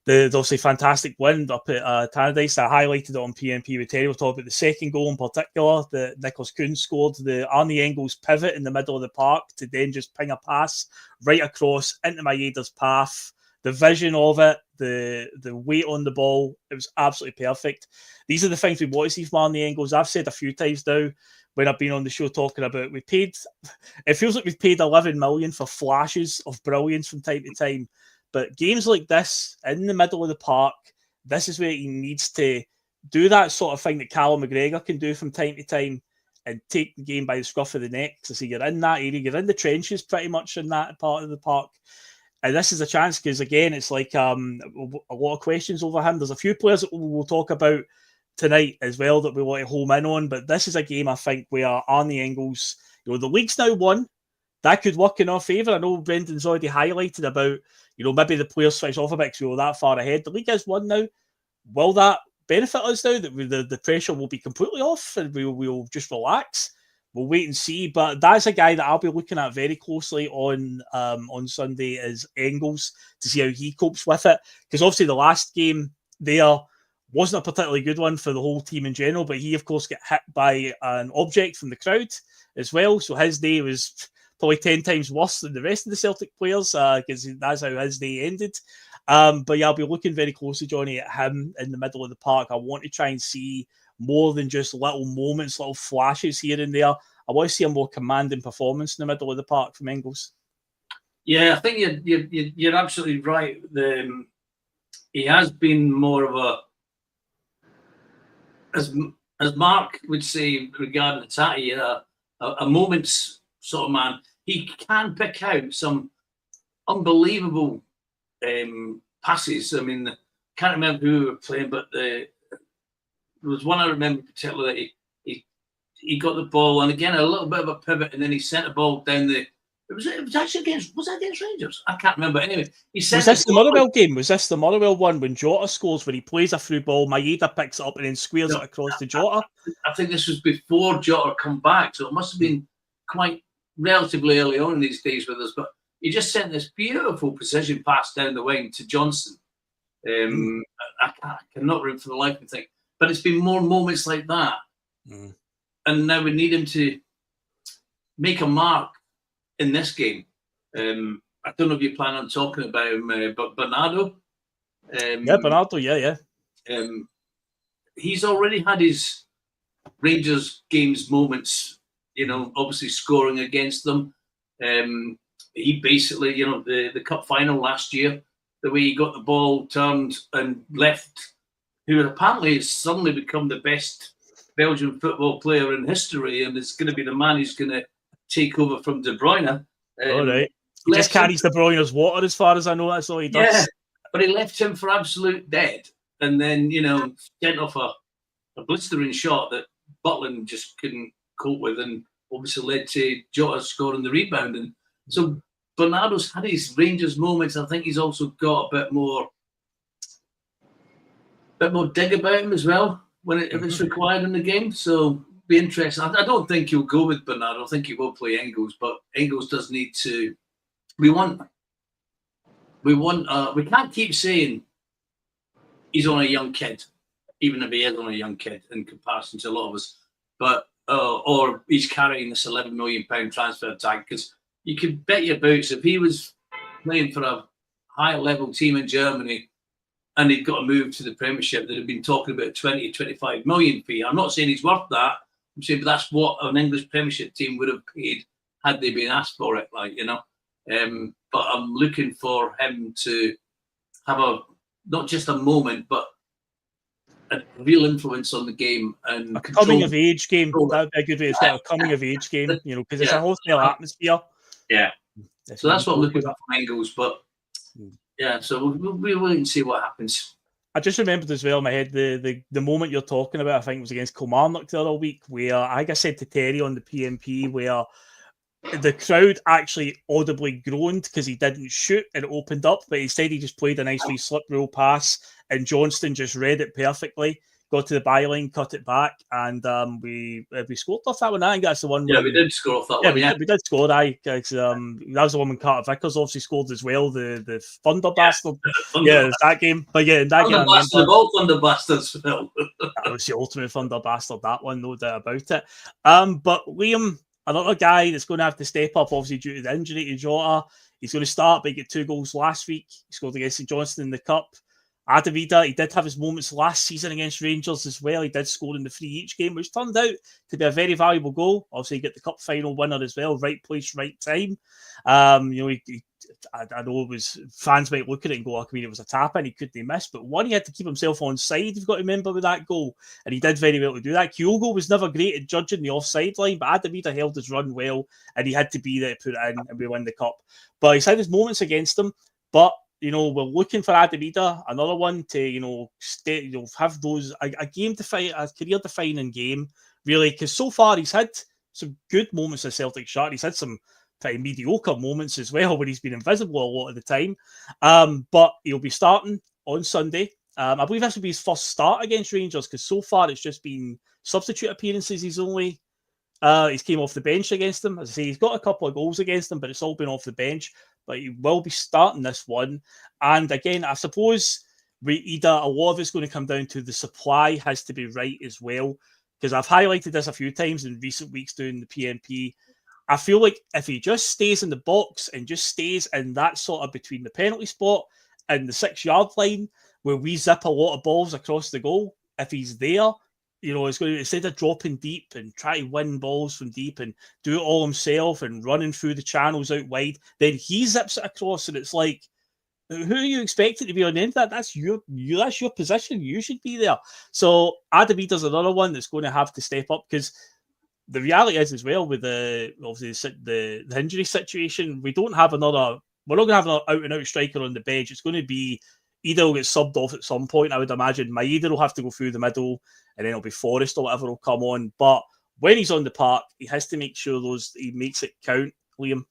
the obviously fantastic win up at Tannadice. I highlighted it on PNP with Terry. We'll talk about the second goal in particular that Nicholas Kuhn scored, the Arnie Engels pivot in the middle of the park to then just ping a pass right across into Maeda's path. The vision of it, the weight on the ball, it was absolutely perfect. These are the things we want to see from Arnie Engels. I've said a few times now when I've been on the show talking about it feels like we've paid 11 million for flashes of brilliance from time to time. But games like this, in the middle of the park, this is where he needs to do that sort of thing that Callum McGregor can do from time to time and take the game by the scruff of the neck. So you're in that area, you're in the trenches pretty much in that part of the park. And this is a chance because, again, it's like a lot of questions over him. There's a few players that we'll talk about tonight as well that we want to home in on. But this is a game, I think, where Arnie Engels, the league's now won. That could work in our favour. I know Brendan's already highlighted about, maybe the players switch off a bit because we're that far ahead. The league is won now. Will that benefit us now that the pressure will be completely off and we'll just relax? We'll wait and see. But that's a guy that I'll be looking at very closely on Sunday is Engels to see how he copes with it. Because obviously the last game there wasn't a particularly good one for the whole team in general, but he, of course, got hit by an object from the crowd as well. So his day was probably 10 times worse than the rest of the Celtic players because that's how his day ended. But yeah, I'll be looking very closely, Johnny, at him in the middle of the park. I want to try and see more than just little moments, little flashes here and there. I want to see a more commanding performance in the middle of the park from Engels. Yeah, I think you're absolutely right. He has been more of as Mark would say regarding Tati, a moment's sort of man. He can pick out some unbelievable passes. I mean, can't remember who we were playing, but there was one I remember particularly. He got the ball, and again a little bit of a pivot, and then he sent the ball down the. It was actually against. Was that against Rangers? I can't remember. Anyway, he sent. Was this the Motherwell game? Was this the Motherwell one when Jota scores, when he plays a through ball, Maeda picks it up and then squares it across to Jota? I think this was before Jota come back, so it must have been quite relatively early on in these days with us. But he just sent this beautiful precision pass down the wing to Johnston. I cannot remember for the life of me think, but it's been more moments like that. And now we need him to make a mark in this game. I don't know if you plan on talking about him, but Bernardo. Bernardo, yeah. He's already had his Rangers games moments, obviously scoring against them. He basically, the cup final last year, the way he got the ball turned and left, who apparently has suddenly become the best Belgian football player in history, and is going to be the man who's going to take over from De Bruyne. All right. He just carries De Bruyne's water, as far as I know. That's all he does. Yeah, but he left him for absolute dead. And then, sent off a blistering shot that Butland just couldn't cope with, and obviously led to Jota scoring the rebound. And so Bernardo's had his Rangers moments. I think he's also got a bit more dig about him as well if it's required in the game. So be interesting. I don't think he'll go with Bernardo. I think he will play Engels, but Engels does need to. We can't keep saying he's on a young kid, even if he is on a young kid in comparison to a lot of us. But or he's carrying this £11 million transfer tag, because you could bet your boots if he was playing for a higher level team in Germany and he'd got a move to the Premiership, they'd have been talking about 20 to 25 million fee. I'm not saying he's worth that. I'm saying, but that's what an English Premiership team would have paid had they been asked for it, but I'm looking for him to have not just a moment, but a real influence on the game and a coming of age game. That'd be a good way to start. A coming of age game, because it's a hostile atmosphere. Yeah. So that's what I'm looking for from Engels. But yeah, so we'll wait and see what happens. I just remembered as well in my head the moment you're talking about. I think it was against Kilmarnock the other week, where I think I said to Terry on the PMP, where the crowd actually audibly groaned because he didn't shoot and it opened up, but instead he just played a nice wee slip rule pass, and Johnston just read it perfectly, got to the byline, cut it back, and we scored off that one. I think that's the one. Yeah, we did score off that one. We did score. That was the one when Carter Vickers obviously scored as well. The Thunder Bastard. Yeah, it's that game. But yeah, in that game, all Thunder Bastards, Phil. That was the ultimate Thunder Bastard. That one, no doubt about it. But Liam, another guy that's going to have to step up, obviously due to the injury to Jota. He's going to start, but he got 2 goals last week. He scored against St Johnston in the Cup. Adavida, he did have his moments last season against Rangers as well. He did score in the 3 each game, which turned out to be a very valuable goal. Obviously, he got the cup final winner as well. Right place, right time. I know it was, fans might look at it and go, it was a tap and he couldn't miss. But one, he had to keep himself on side, you've got to remember, with that goal. And he did very well to do that. Kyogo was never great at judging the offside line, but Adavida held his run well, and he had to be there to put it in, and we won the cup. But he's had his moments against him. But we're looking for Adavida, another one to, have those, a game to fight, a career-defining game, really, because so far he's had some good moments as Celtic shirt. He's had some pretty mediocre moments as well, where he's been invisible a lot of the time. But he'll be starting on Sunday. I believe this will be his first start against Rangers, because so far it's just been substitute appearances. He's came off the bench against them. As I say, he's got a couple of goals against them, but it's all been off the bench. But he will be starting this one. And again, I suppose a lot of it's going to come down to the supply has to be right as well. Because I've highlighted this a few times in recent weeks doing the PMP. I feel like if he just stays in the box and just stays in that sort of between the penalty spot and the 6-yard line, where we zip a lot of balls across the goal, if he's there, it's going to, instead of dropping deep and try to win balls from deep and do it all himself and running through the channels out wide, then he zips it across, and it's like, who are you expecting to be on the end of that? That's your position. You should be there. So Adavida's another one that's going to have to step up, because the reality is as well with the injury situation, we're not going to have another out and out striker on the bench. It's going to be Ida will get subbed off at some point. I would imagine Maeda will have to go through the middle, and then it'll be Forrest or whatever will come on. But when he's on the park, he has to make sure he makes it count, Liam.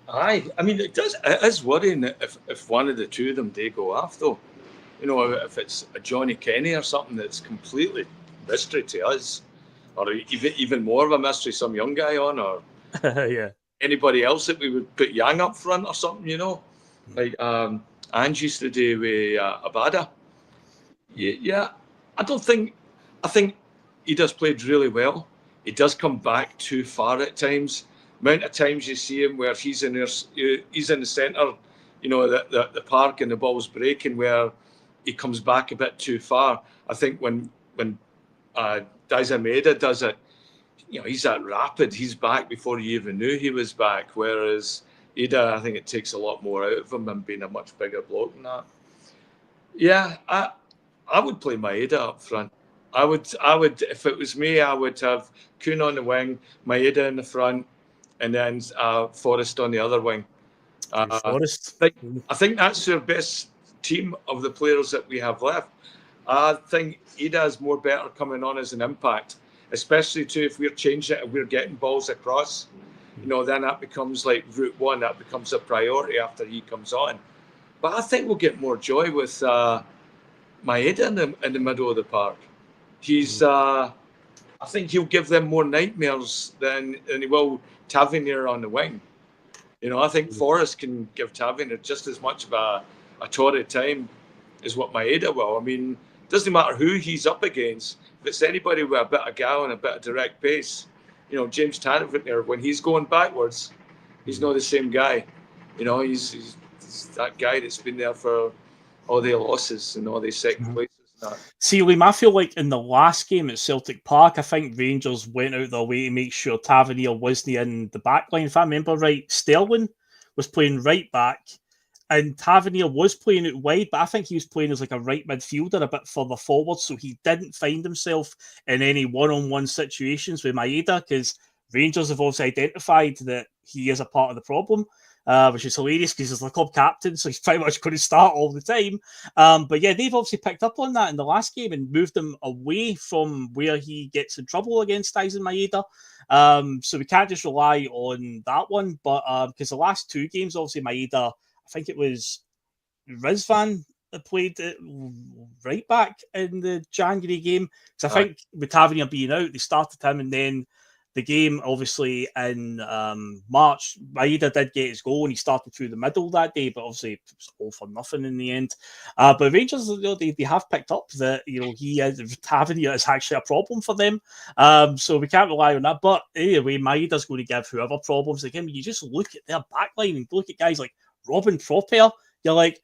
Aye, I mean, it is worrying if one of the two of them they go off, though. You know, if it's a Johnny Kenny or something that's completely mystery to us, or even more of a mystery, some young guy on, or anybody else that we would put young up front or something, you know, like Ange used to do with Abada. Yeah, I think he does played really well. He does come back too far at times. Amount of times you see him where he's in the centre, you know, the park, and the ball's breaking, where he comes back a bit too far. I think when Maeda does it, you know, he's that rapid. He's back before he even knew he was back. Whereas Ida, I think it takes a lot more out of him than being a much bigger bloke than that. Yeah, I would play Maeda up front. I would, if it was me, I would have Kuhn on the wing, Maeda in the front, and then Forrest on the other wing. Forrest. I think that's their best team of the players that we have left. I think Ida is more better coming on as an impact, especially too if we're changing it and we're getting balls across. You know, then that becomes like route one. That becomes a priority after he comes on. But I think we'll get more joy with Maeda in the middle of the park. He's, I think he'll give them more nightmares than he will Tavernier on the wing. You know, I think Forrest can give Tavernier just as much of a torrid time as what Maeda will. I mean, it doesn't matter who he's up against. If it's anybody with a bit of gal and a bit of direct pace, you know, James Tavernier, when he's going backwards, he's not the same guy. You know, he's that guy that's been there for all their losses and all their second places. See, Liam, I feel like in the last game at Celtic Park, I think Rangers went out their way to make sure Tavernier wasn't in the back line. If I remember right, Sterling was playing right back and Tavernier was playing it wide, but I think he was playing as like a right midfielder a bit further forward, so he didn't find himself in any one-on-one situations with Maeda, because Rangers have also identified that he is a part of the problem. Which is hilarious because he's the club captain, so he's pretty much going to start all the time. But yeah, they've obviously picked up on that in the last game and moved him away from where he gets in trouble against Tyson Maeda. So we can't just rely on that one. But because the last two games, obviously Maeda, I think it was Rizvan that played right back in the January game. Because I think with Tavernier being out, they started him, and then the game, obviously, in March, Maeda did get his goal and he started through the middle that day, but obviously it was all for nothing in the end. But Rangers, you know, they have picked up that, you know, Tavernier is actually a problem for them. So we can't rely on that. But anyway, Maeda's going to give whoever problems. Again, when you just look at their backline and look at guys like Robin Proper, you're like,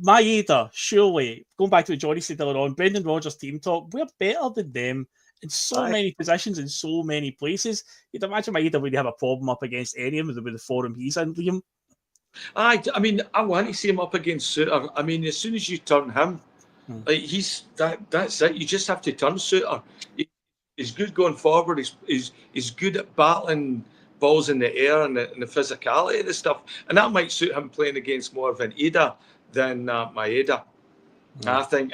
Maeda, surely, going back to what Johnny said earlier on, Brendan Rodgers team talk, we're better than them in so many positions, in so many places. You'd imagine Maeda would have a problem up against any of them with the forum he's in, Liam. I mean, I want to see him up against Suter. I mean, as soon as you turn him, like that's it. You just have to turn Suter. He's good going forward. He's good at battling balls in the air and the physicality of the stuff. And that might suit him playing against more of an Ida than Maeda. I think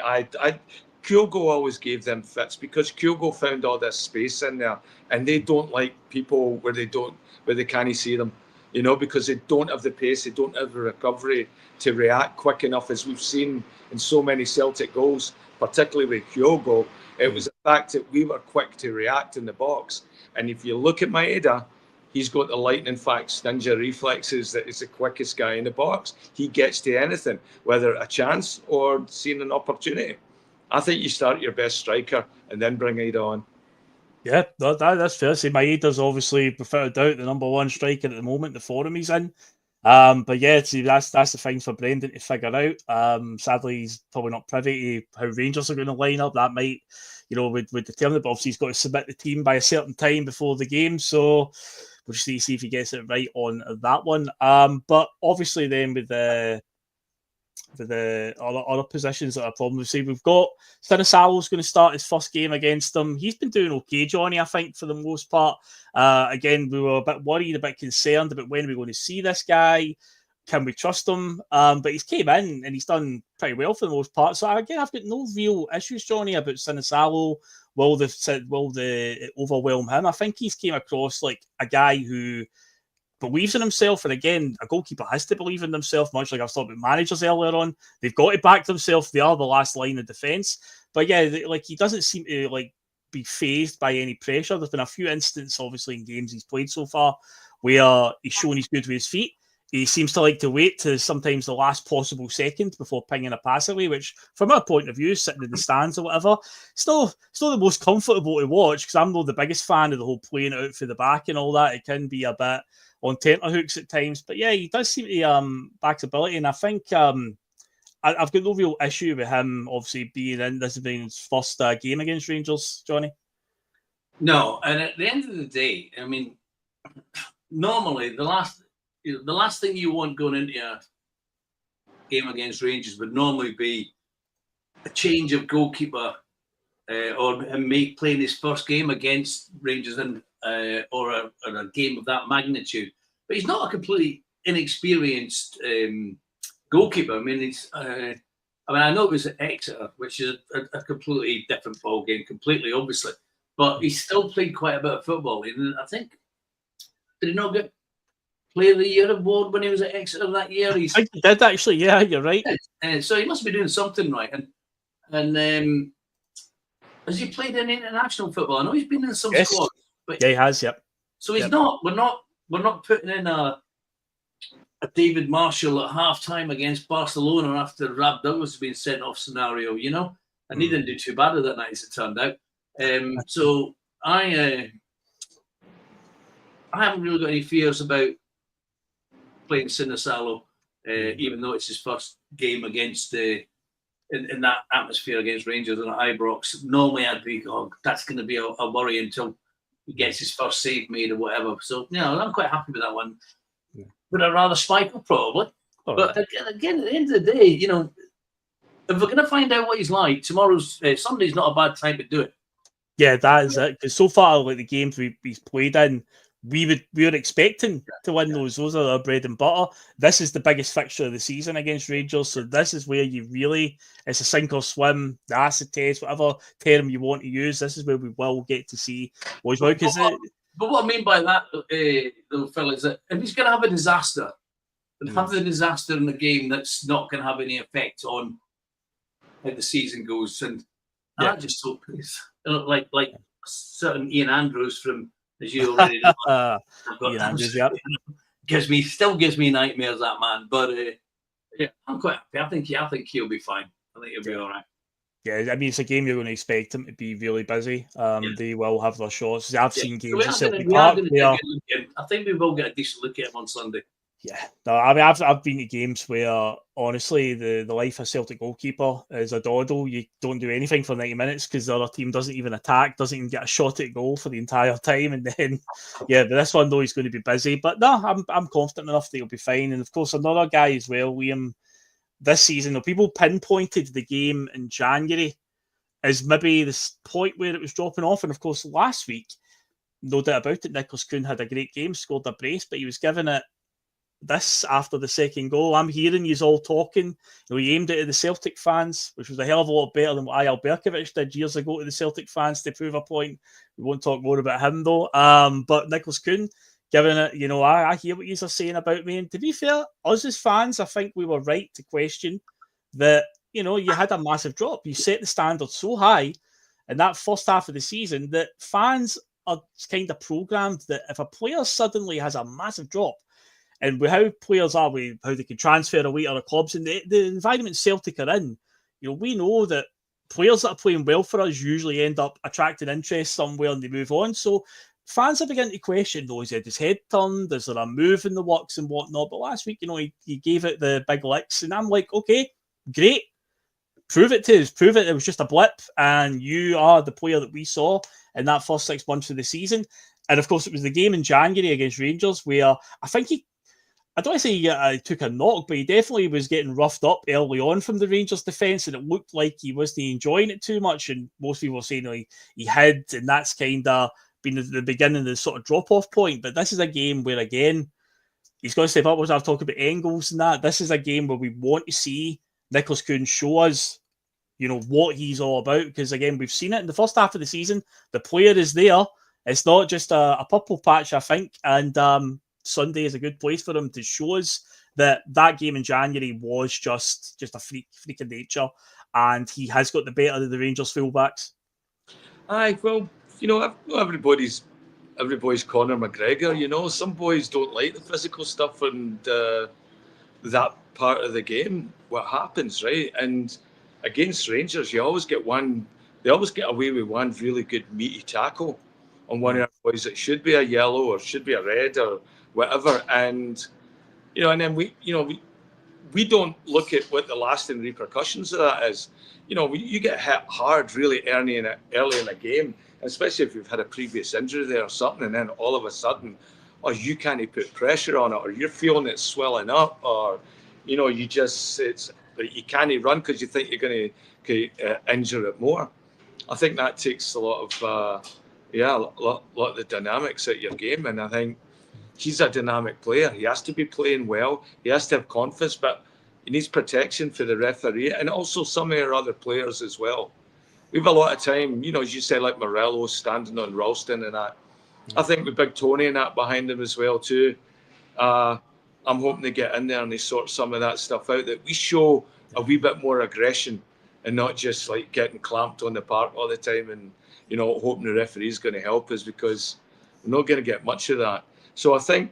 Kyogo always gave them fits because Kyogo found all this space in there, and they don't like people where they can't see them, you know, because they don't have the pace, they don't have the recovery to react quick enough, as we've seen in so many Celtic goals, particularly with Kyogo. It was the fact that we were quick to react in the box, and if you look at Maeda, he's got the lightning fast ninja reflexes that is the quickest guy in the box. He gets to anything, whether a chance or seeing an opportunity. I think you start your best striker and then bring Ida on. Yeah, that's fair. See, Maeda's obviously, without a doubt, the number one striker at the moment, the forum he's in. But yeah, see, that's the thing for Brendan to figure out. Sadly, he's probably not privy to how Rangers are going to line up. That might, you know, would determine it. But obviously, he's got to submit the team by a certain time before the game. So we'll just see if he gets it right on that one. But obviously, then with the other positions that are a problem. See, we've got Sinisalo's going to start his first game against them. He's been doing okay, Johnny, I think, for the most part. Again, we were a bit worried, a bit concerned about when we're going to see this guy. can we trust him? But he's came in and he's done pretty well for the most part. So again, I've got no real issues, Johnny, about Sinisalo. Will they overwhelm him? I think he's came across like a guy who believes in himself. And again, a goalkeeper has to believe in themselves, much like I was talking about managers earlier on. They've got to back themselves. They are the last line of defence. But yeah, like he doesn't seem to like be phased by any pressure. There's been a few instances, obviously, in games he's played so far where he's shown he's good with his feet. He seems to like to wait to sometimes the last possible second before pinging a pass away, which, from our point of view, sitting in the stands or whatever, still the most comfortable to watch, because I'm not the biggest fan of the whole playing it out for the back and all that. It can be a bit on tenterhooks at times. But yeah, he does seem to back his ability, and I think I've got no real issue with him, obviously, being in this being his first game against Rangers, Johnny. No, and at the end of the day, I mean, normally the last thing you want going into a game against Rangers would normally be a change of goalkeeper or him playing his first game against Rangers or a game of that magnitude. But he's not a completely inexperienced goalkeeper. I mean, I know it was at Exeter, which is a completely different ball game, completely obviously, but he still played quite a bit of football. And I think, did he not get Player of the Year award when he was at Exeter that year? I think he did actually. Yeah, you're right. So he must be doing something right. And has he played in international football? I know he's been in some squads, but yeah, he has. Yep. So he's not. We're not putting in a David Marshall at half-time against Barcelona after Rab Douglas has been sent off scenario, you know? And he didn't do too bad of that night, as it turned out. So I haven't really got any fears about playing Sinisalo, even though it's his first game against in that atmosphere against Rangers and at Ibrox. Normally I'd be, that's going to be a worry until he gets his first save made or whatever. So, I'm quite happy with that one. Yeah. Would I rather Schmeichel? Probably. Oh, but again, at the end of the day, if we're going to find out what he's like, Sunday's not a bad time to do it. Yeah, that is it. Because so far, like the games he's played in, we were expecting to win those. Those are our bread and butter. This is the biggest fixture of the season against Rangers. So this is where you really, it's a sink or swim, the acid test, whatever term you want to use. This is where we will get to see what he's like. But what I mean by that, little fella, is that if he's going to have a disaster, and have the disaster in the game that's not going to have any effect on how the season goes. And I just hope it's like certain Ian Andrews from, as you already know, Ian Andrews, still gives me nightmares, that man. But I'm quite happy. I think he'll be fine. I think he'll be all right. Yeah, I mean, it's a game you're going to expect him to be really busy. They will have their shots. I've seen games at Celtic Park. I think we will get a decent look at him on Sunday. Yeah, no, I mean, I've been to games where, honestly, the life of Celtic goalkeeper is a doddle. You don't do anything for 90 minutes because the other team doesn't even attack, doesn't even get a shot at goal for the entire time. And then, but this one, though, he's going to be busy. But no, I'm confident enough that he'll be fine. And, of course, another guy as well, Liam, this season, people pinpointed the game in January as maybe the point where it was dropping off. And, of course, last week, no doubt about it, Nicholas Kuhn had a great game, scored a brace, but he was given it this after the second goal. I'm hearing you all talking. He aimed it at the Celtic fans, which was a hell of a lot better than what Eyal Berkovic did years ago to the Celtic fans to prove a point. We won't talk more about him though. But Nicholas Kuhn giving it, I hear what you are saying about me. And to be fair, us as fans, I think we were right to question that, you had a massive drop. You set the standard so high in that first half of the season that fans are kind of programmed that if a player suddenly has a massive drop, and with how players are, with how they can transfer away to other clubs, and the environment Celtic are in, we know that players that are playing well for us usually end up attracting interest somewhere and they move on. So fans are beginning to question, though, is his head turned? Is there a move in the works and whatnot? But last week, he gave it the big licks, and I'm like, okay, great. Prove it to us. Prove it was just a blip, and you are the player that we saw in that first 6 months of the season. And, of course, it was the game in January against Rangers where I think I don't want to say he took a knock, but he definitely was getting roughed up early on from the Rangers defence, and it looked like he wasn't enjoying it too much. And most people were saying he hid, and that's kind of been the beginning of the sort of drop-off point. But this is a game where, again, he's going to step up. As I've talked about Engels and that, this is a game where we want to see Nicholas Kuhn show us, what he's all about. Because again, we've seen it in the first half of the season. The player is there. It's not just a purple patch, I think. And Sunday is a good place for him to show us that game in January was just a freak of nature, and he has got the better of the Rangers fullbacks. Aye, well, everybody's Conor McGregor. Some boys don't like the physical stuff and that part of the game. What happens, right? And against Rangers, they always get away with one really good meaty tackle on one of the boys that should be a yellow or should be a red or whatever. And and then we don't look at what the lasting repercussions of that is. You get hit hard really early in a game, especially if you've had a previous injury there or something, and then all of a sudden, you can't put pressure on it, or you're feeling it swelling up, or you can't run because you think you're going to injure it more. I think that takes a lot of the dynamics out of your game, and I think he's a dynamic player. He has to be playing well. He has to have confidence, but he needs protection for the referee and also some of our other players as well. We have a lot of time, as you said, like Morello standing on Ralston and that. I think with Big Tony and that behind him as well too. I'm hoping they get in there and they sort some of that stuff out, that we show a wee bit more aggression and not just like getting clamped on the park all the time and, hoping the referee's going to help us, because we're not going to get much of that. So I think...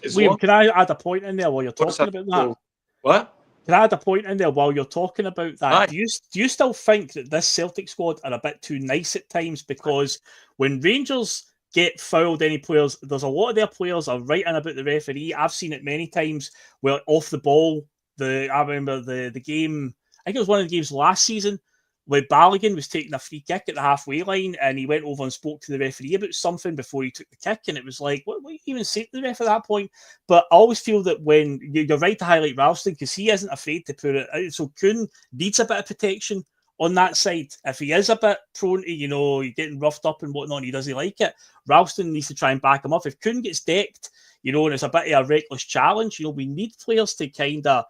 Liam, can I add a point in there while you're talking about that? What? Can I add a point in there while you're talking about that? Aye. Do you still think that this Celtic squad are a bit too nice at times? Because when Rangers get fouled, any players, there's a lot of their players are right in about the referee. I've seen it many times where off the ball, I remember the game, I think it was one of the games last season, where Balogun was taking a free kick at the halfway line and he went over and spoke to the referee about something before he took the kick, and it was like, what do you even say to the ref at that point? But I always feel that when you're right to highlight Ralston, because he isn't afraid to put it out. So Kuhn needs a bit of protection on that side. If he is a bit prone to, getting roughed up and whatnot, he doesn't like it, Ralston needs to try and back him up. If Kuhn gets decked, and it's a bit of a reckless challenge, we need players to kind of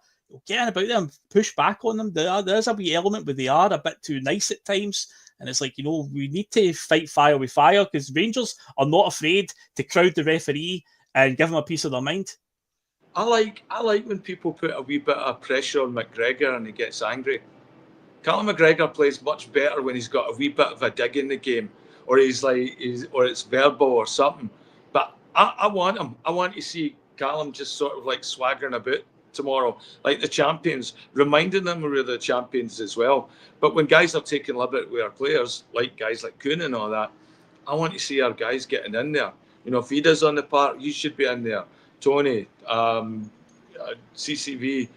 get in about them, push back on them. There's a wee element where they are a bit too nice at times. And it's like, we need to fight fire with fire, because Rangers are not afraid to crowd the referee and give him a piece of their mind. I like when people put a wee bit of pressure on McGregor and he gets angry. Callum McGregor plays much better when he's got a wee bit of a dig in the game, or or it's verbal or something. But I want him. I want to see Callum just sort of like swaggering about tomorrow, like the champions, reminding them we're the champions as well. But when guys are taking liberty with our players, like guys like Kuhn and all that, I want to see our guys getting in there. If he does on the park, you should be in there. Tony, CCV,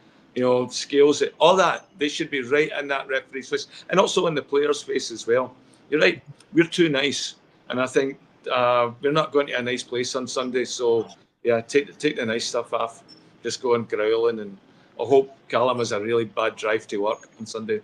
Scales, all that, they should be right in that referee's face, and also in the player's face as well. You're right, we're too nice, and I think we're not going to a nice place on Sunday. So yeah, take the nice stuff off. Just go and growling, and I hope Callum has a really bad drive to work on Sunday.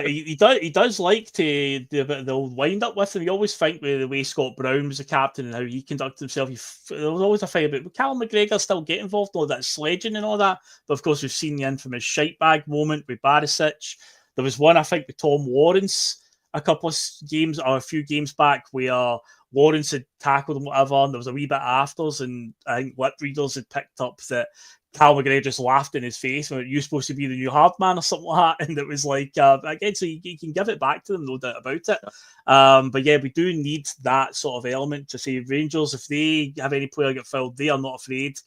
He does like to do a bit of the old wind up with him. You always think with the way Scott Brown was the captain and how he conducted himself, there was always a fight about, but Callum McGregor still get involved in all that sledging and all that. But of course, we've seen the infamous shite bag moment with Barisic. There was one, I think, with Tom Lawrence a few games back, where Lawrence had tackled and whatever, and there was a wee bit afters, and I think lip readers had picked up that Cal McGregor just laughed in his face when you're supposed to be the new hard man or something like that, and it was like, again, so you can give it back to them, no doubt about it. But yeah, we do need that sort of element to say Rangers, if they have any player get fouled, they are not afraid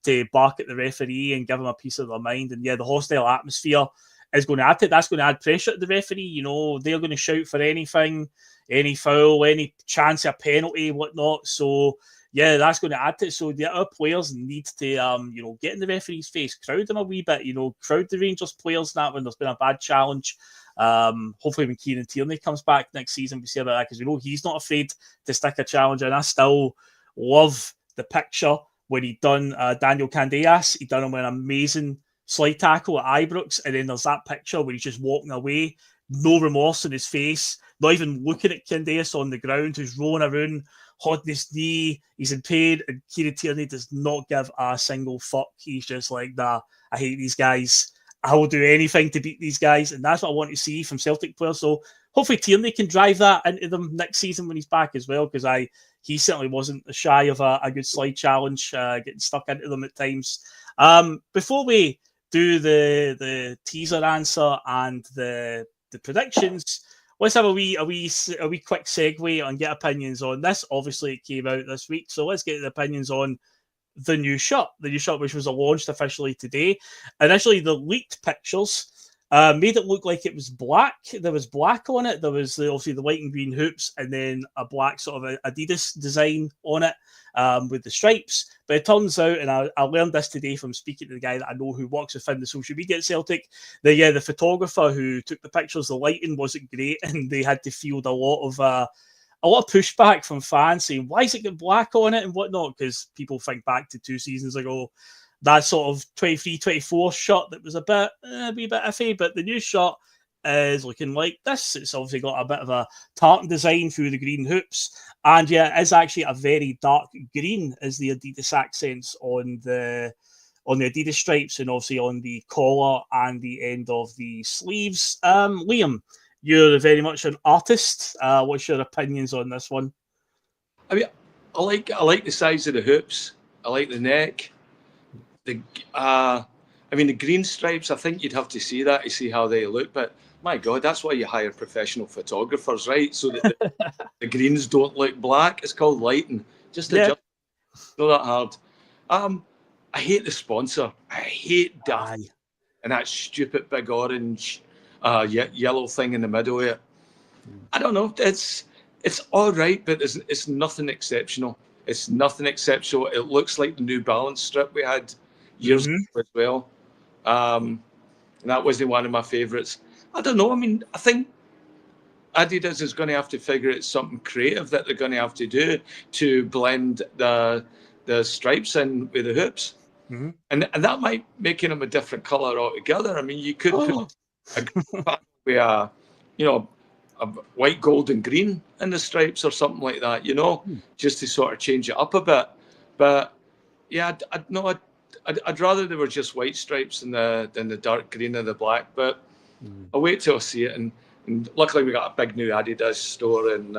to bark at the referee and give him a piece of their mind. And yeah, the hostile atmosphere is going to add to it. That's going to add pressure to the referee. They're going to shout for anything, any foul, any chance of a penalty, whatnot. So yeah, that's going to add to it. So the other players need to, get in the referee's face, crowd them a wee bit, crowd the Rangers players that when there's been a bad challenge. Hopefully when Kieran Tierney comes back next season, we see about that, because we know he's not afraid to stick a challenge. And I still love the picture when he done Daniel Candeas. He done him with an amazing slide tackle at Ibrox, and then there's that picture where he's just walking away, no remorse in his face, not even looking at Candeas on the ground, who's rolling around holding his knee, he's in pain, and Kieran Tierney does not give a single fuck. He's just like, nah, I hate these guys. I will do anything to beat these guys, and that's what I want to see from Celtic players. So hopefully Tierney can drive that into them next season when he's back as well, because he certainly wasn't shy of a good slide challenge, getting stuck into them at times. Before we do the teaser answer and the predictions, let's have a wee quick segue and get opinions on this. Obviously, it came out this week, so let's get the opinions on the new shirt, which was launched officially today. Initially, the leaked pictures made it look like it was black. There was black on it. There was obviously the white and green hoops, and then a black sort of Adidas design on it with the stripes. But it turns out, and I learned this today from speaking to the guy that I know who works within the social media at Celtic, the photographer who took the pictures, the lighting wasn't great, and they had to field a lot of pushback from fans saying, why is it got black on it and whatnot? Because people think back to 2 seasons ago, that sort of 23-24 shot that was a wee bit iffy, but the new shot is looking like this. It's obviously got a bit of a tartan design through the green hoops, and yeah, it is actually a very dark green as the Adidas accents on the Adidas stripes, and obviously on the collar and the end of the sleeves. Liam, you're very much an artist. What's your opinions on this one? I mean, I like the size of the hoops. I like the neck. The green stripes, I think you'd have to see that to see how they look. But my God, that's why you hire professional photographers, right? So that the greens don't look black. It's called lighting. Just adjust. Not that hard. I hate the sponsor. I hate that. And that stupid big orange yellow thing in the middle of it. I don't know. It's all right, but it's nothing exceptional. It's nothing exceptional. It looks like the New Balance strip we had years ago as well. And that wasn't one of my favourites. I don't know. I mean, I think Adidas is going to have to figure out something creative that they're going to have to do to blend the stripes in with the hoops. And that might make them a different colour altogether. I mean, you could put with a white, gold and green in the stripes or something like that, just to sort of change it up a bit. But yeah, I'd rather they were just white stripes than the dark green or the black. But I'll wait till I see it. And luckily we got a big new Adidas store in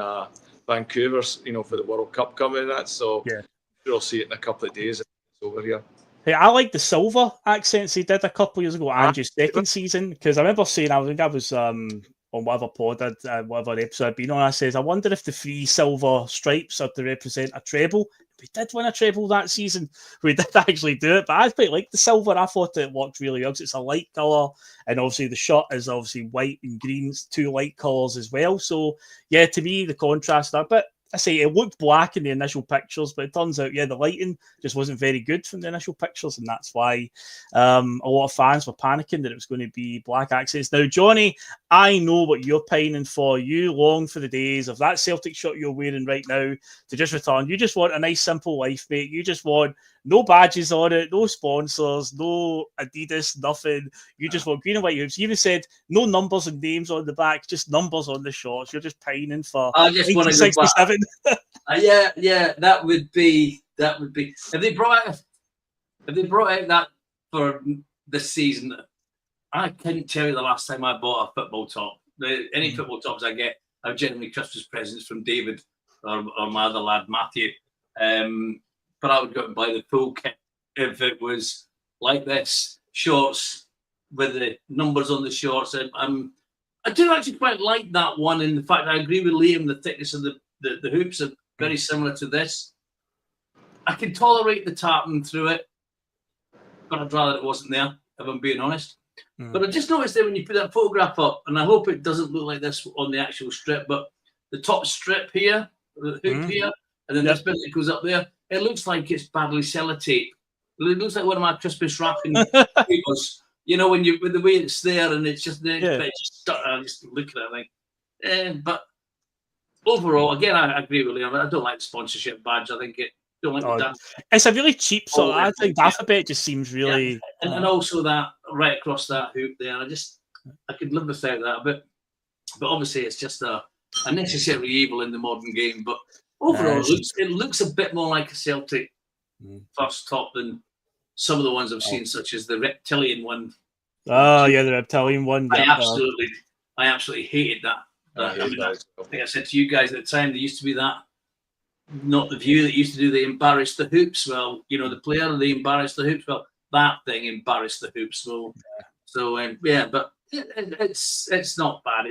Vancouver, for the World Cup coming and that. So yeah, we'll see it in a couple of days if it's over here. Hey, I like the silver accents he did a couple of years ago, Andrew's second season, because I remember saying, I think I was on whatever pod, whatever episode I'd been on, I says, I wonder if the 3 silver stripes are to represent a treble. We did win a treble that season. We did actually do it, but I quite like the silver. I thought it worked really well because it's a light colour, and obviously the shirt is obviously white and green, 2 light colours as well. So yeah, to me, the contrast there, but I say it looked black in the initial pictures, but it turns out, the lighting just wasn't very good from the initial pictures, and that's why a lot of fans were panicking that it was going to be black accents. Now, Johnny, I know what you're pining for. You long for the days of that Celtic shirt you're wearing right now to just return. You just want a nice, simple life, mate. You just want no badges on it, no sponsors, no Adidas, nothing. You just want green and white hoops. You even said no numbers and names on the back, just numbers on the shorts. You're just pining for 1967. Yeah, that would be. If they brought out that for this season, I couldn't tell you the last time I bought a football top. Any football tops I get are generally Christmas presents from David or my other lad Matthew. But I would go and buy the full kit if it was like this, shorts with the numbers on the shorts. I do actually quite like that one. In the fact, I agree with Liam. The thickness of the hoops are very similar to this. I can tolerate the tartan through it, but I'd rather it wasn't there, if I'm being honest. But I just noticed that when you put that photograph up, and I hope it doesn't look like this on the actual strip, but the top strip here, the hoop here, and then this bit that goes up there, it looks like it's badly sellotape. It looks like one of my Christmas wrapping papers. When with the way it's there and it's just there, I just look at it and but overall, again, I agree with Liam. I don't like the sponsorship badge. I think it's a really cheap sort. I think the alphabet just seems really, and also that right across that hoop there. I could live without that a bit, but obviously it's just a necessary evil in the modern game. But Overall, it looks a bit more like a Celtic first top than some of the ones I've seen, such as the reptilian one. Oh, yeah, the reptilian one. I absolutely hated that. I think I said to you guys at the time, there used to be that, not the view that used to do the embarrass the hoops. Well, the player, they embarrass the hoops. Well, that thing embarrassed the hoops. Well, but it's not bad.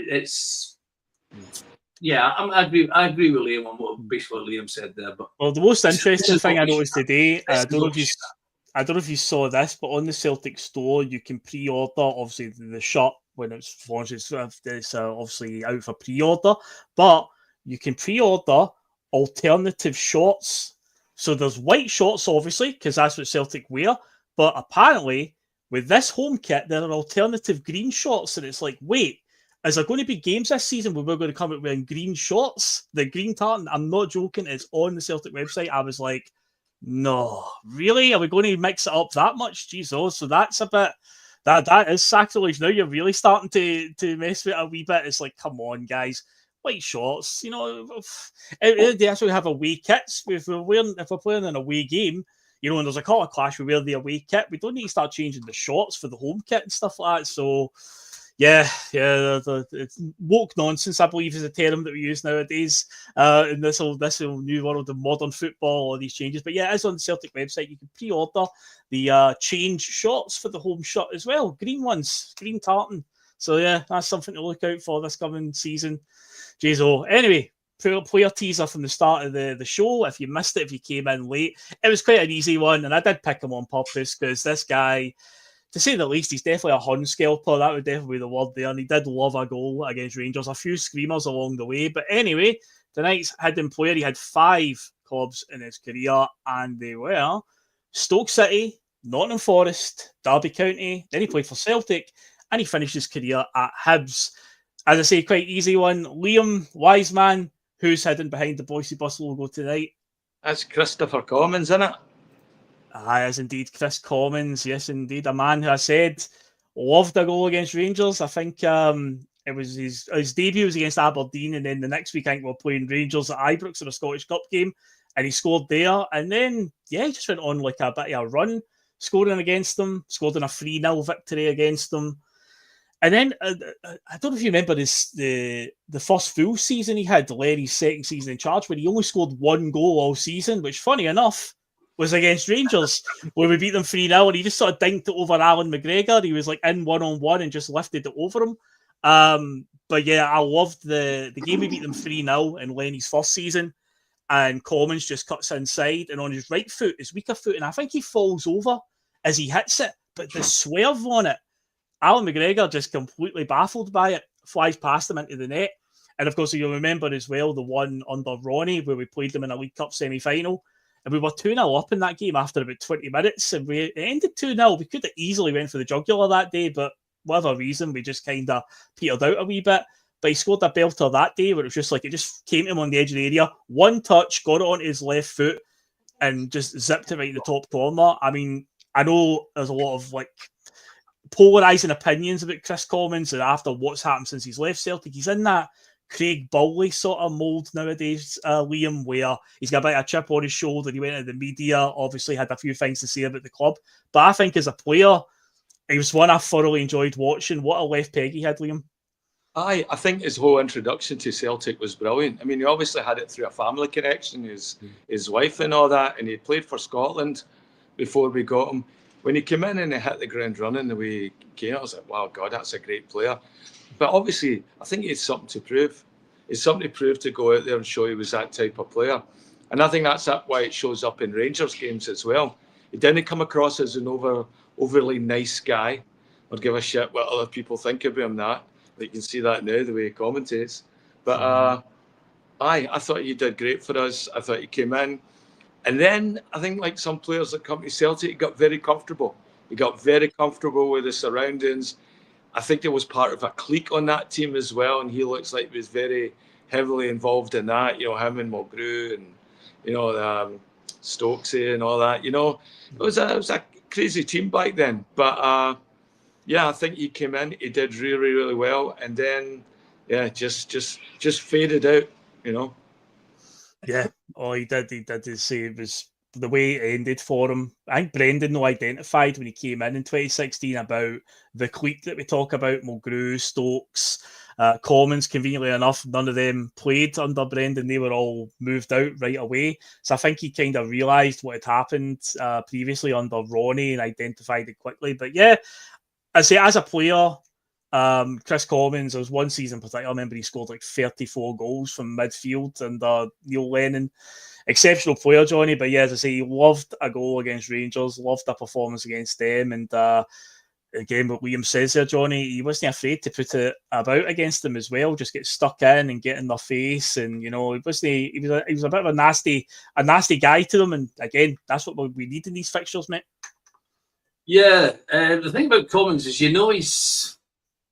I agree with Liam on what Liam said there. But the most interesting thing I noticed today, I don't know if you saw this, but on the Celtic store you can pre-order obviously the shirt when it's launched. It's obviously out for pre-order, but you can pre-order alternative shorts. So there's white shorts, obviously, because that's what Celtic wear. But apparently, with this home kit, there are alternative green shorts, and it's like, wait, is there going to be games this season where we're going to come out wearing green shorts? The green tartan, I'm not joking, it's on the Celtic website. I was like, no, really? Are we going to mix it up that much? Jesus. So that's a bit, that is sacrilege. Now you're really starting to mess with it a wee bit. It's like, come on, guys. White shorts, they actually have away kits. If we're playing an away game, and there's a colour clash, we wear the away kit. We don't need to start changing the shorts for the home kit and stuff like that. So, it's woke nonsense, I believe, is a term that we use nowadays in this whole new world of modern football, all these changes. But yeah, it is on the Celtic website. You can pre-order the change shorts for the home shirt as well. Green ones, green tartan. So yeah, that's something to look out for this coming season. Jeez, anyway, player teaser from the start of the show. If you missed it, if you came in late, it was quite an easy one, and I did pick him on purpose because this guy, to say the least, he's definitely a hun scalper. That would definitely be the word there, and he did love a goal against Rangers. A few screamers along the way, but anyway, tonight's hidden player, he had 5 clubs in his career, and they were Stoke City, Nottingham Forest, Derby County, then he played for Celtic, and he finished his career at Hibs. As I say, quite easy one. Liam Wiseman, who's hidden behind the Boise Bus logo tonight? That's Christopher Commons, isn't it? Is indeed Chris Commons. Yes, indeed. A man who I said loved a goal against Rangers. I think it was his debut was against Aberdeen, and then the next week I think we're playing Rangers at Ibrox in a Scottish Cup game, and he scored there. And then, he just went on like a bit of a run, scoring against them, scored in a 3-0 victory against them. And then, I don't know if you remember the first full season he had, Lenny's second season in charge, where he only scored 1 goal all season, which, funny enough, was against Rangers, where we beat them 3-0, and he just sort of dinked it over Alan McGregor. He was like in one-on-one and just lifted it over him. But yeah, I loved the game we beat them 3-0 in Lenny's first season, and Commons just cuts inside, and on his right foot, his weaker foot, and I think he falls over as he hits it, but the swerve on it, Alan McGregor, just completely baffled by it, flies past him into the net. And of course, you'll remember as well the one under Ronnie where we played them in a League Cup semi-final. And we were 2-0 up in that game after about 20 minutes. And it ended 2-0. We could have easily went for the jugular that day, but whatever reason, we just kind of petered out a wee bit. But he scored a belter that day where it was just like, it just came to him on the edge of the area. One touch, got it onto his left foot, and just zipped it right in the top corner. I mean, I know there's a lot of polarising opinions about Chris Commons, and after what's happened since he's left Celtic, he's in that Craig Bowley sort of mould nowadays, Liam, where he's got a bit of a chip on his shoulder. He went into the media, obviously had a few things to say about the club, but I think as a player, he was one I thoroughly enjoyed watching. What a left peg he had, Liam. I think his whole introduction to Celtic was brilliant. I mean, he obviously had it through a family connection, his wife and all that, and he played for Scotland before we got him. When he came in and he hit the ground running the way he came, I was like, wow, God, that's a great player. But obviously, I think he had something to prove. It's something to prove to go out there and show he was that type of player. And I think that's why it shows up in Rangers games as well. He didn't come across as an overly nice guy or give a shit what other people think of him. You can see that now, the way he commentates. But I thought he did great for us. I thought he came in. And then I think like some players that come to Celtic, he got very comfortable. He got very comfortable with the surroundings. I think there was part of a clique on that team as well, and he looks like he was very heavily involved in that. Him and Mulgrew and Stokesy and all that. It was a crazy team back then. But I think he came in. He did really, really well, and then just faded out. Yeah. Oh, he did. He did. Say it was the way it ended for him. I think Brendan identified when he came in 2016 about the clique that we talk about: Mulgrew, Stokes, Commons. Conveniently enough, none of them played under Brendan. They were all moved out right away. So I think he kind of realised what had happened previously under Ronnie and identified it quickly. But yeah, I say as a player, Chris Commons, there was one season in particular, I remember he scored like 34 goals from midfield under Neil Lennon. Exceptional player, Johnny, but yeah, as I say, he loved a goal against Rangers, loved a performance against them, and again, what Liam says there, Johnny, he wasn't afraid to put it about against them as well, just get stuck in and get in their face, and he was a bit of a nasty guy to them, and again, that's what we need in these fixtures, mate. Yeah, the thing about Commons is he's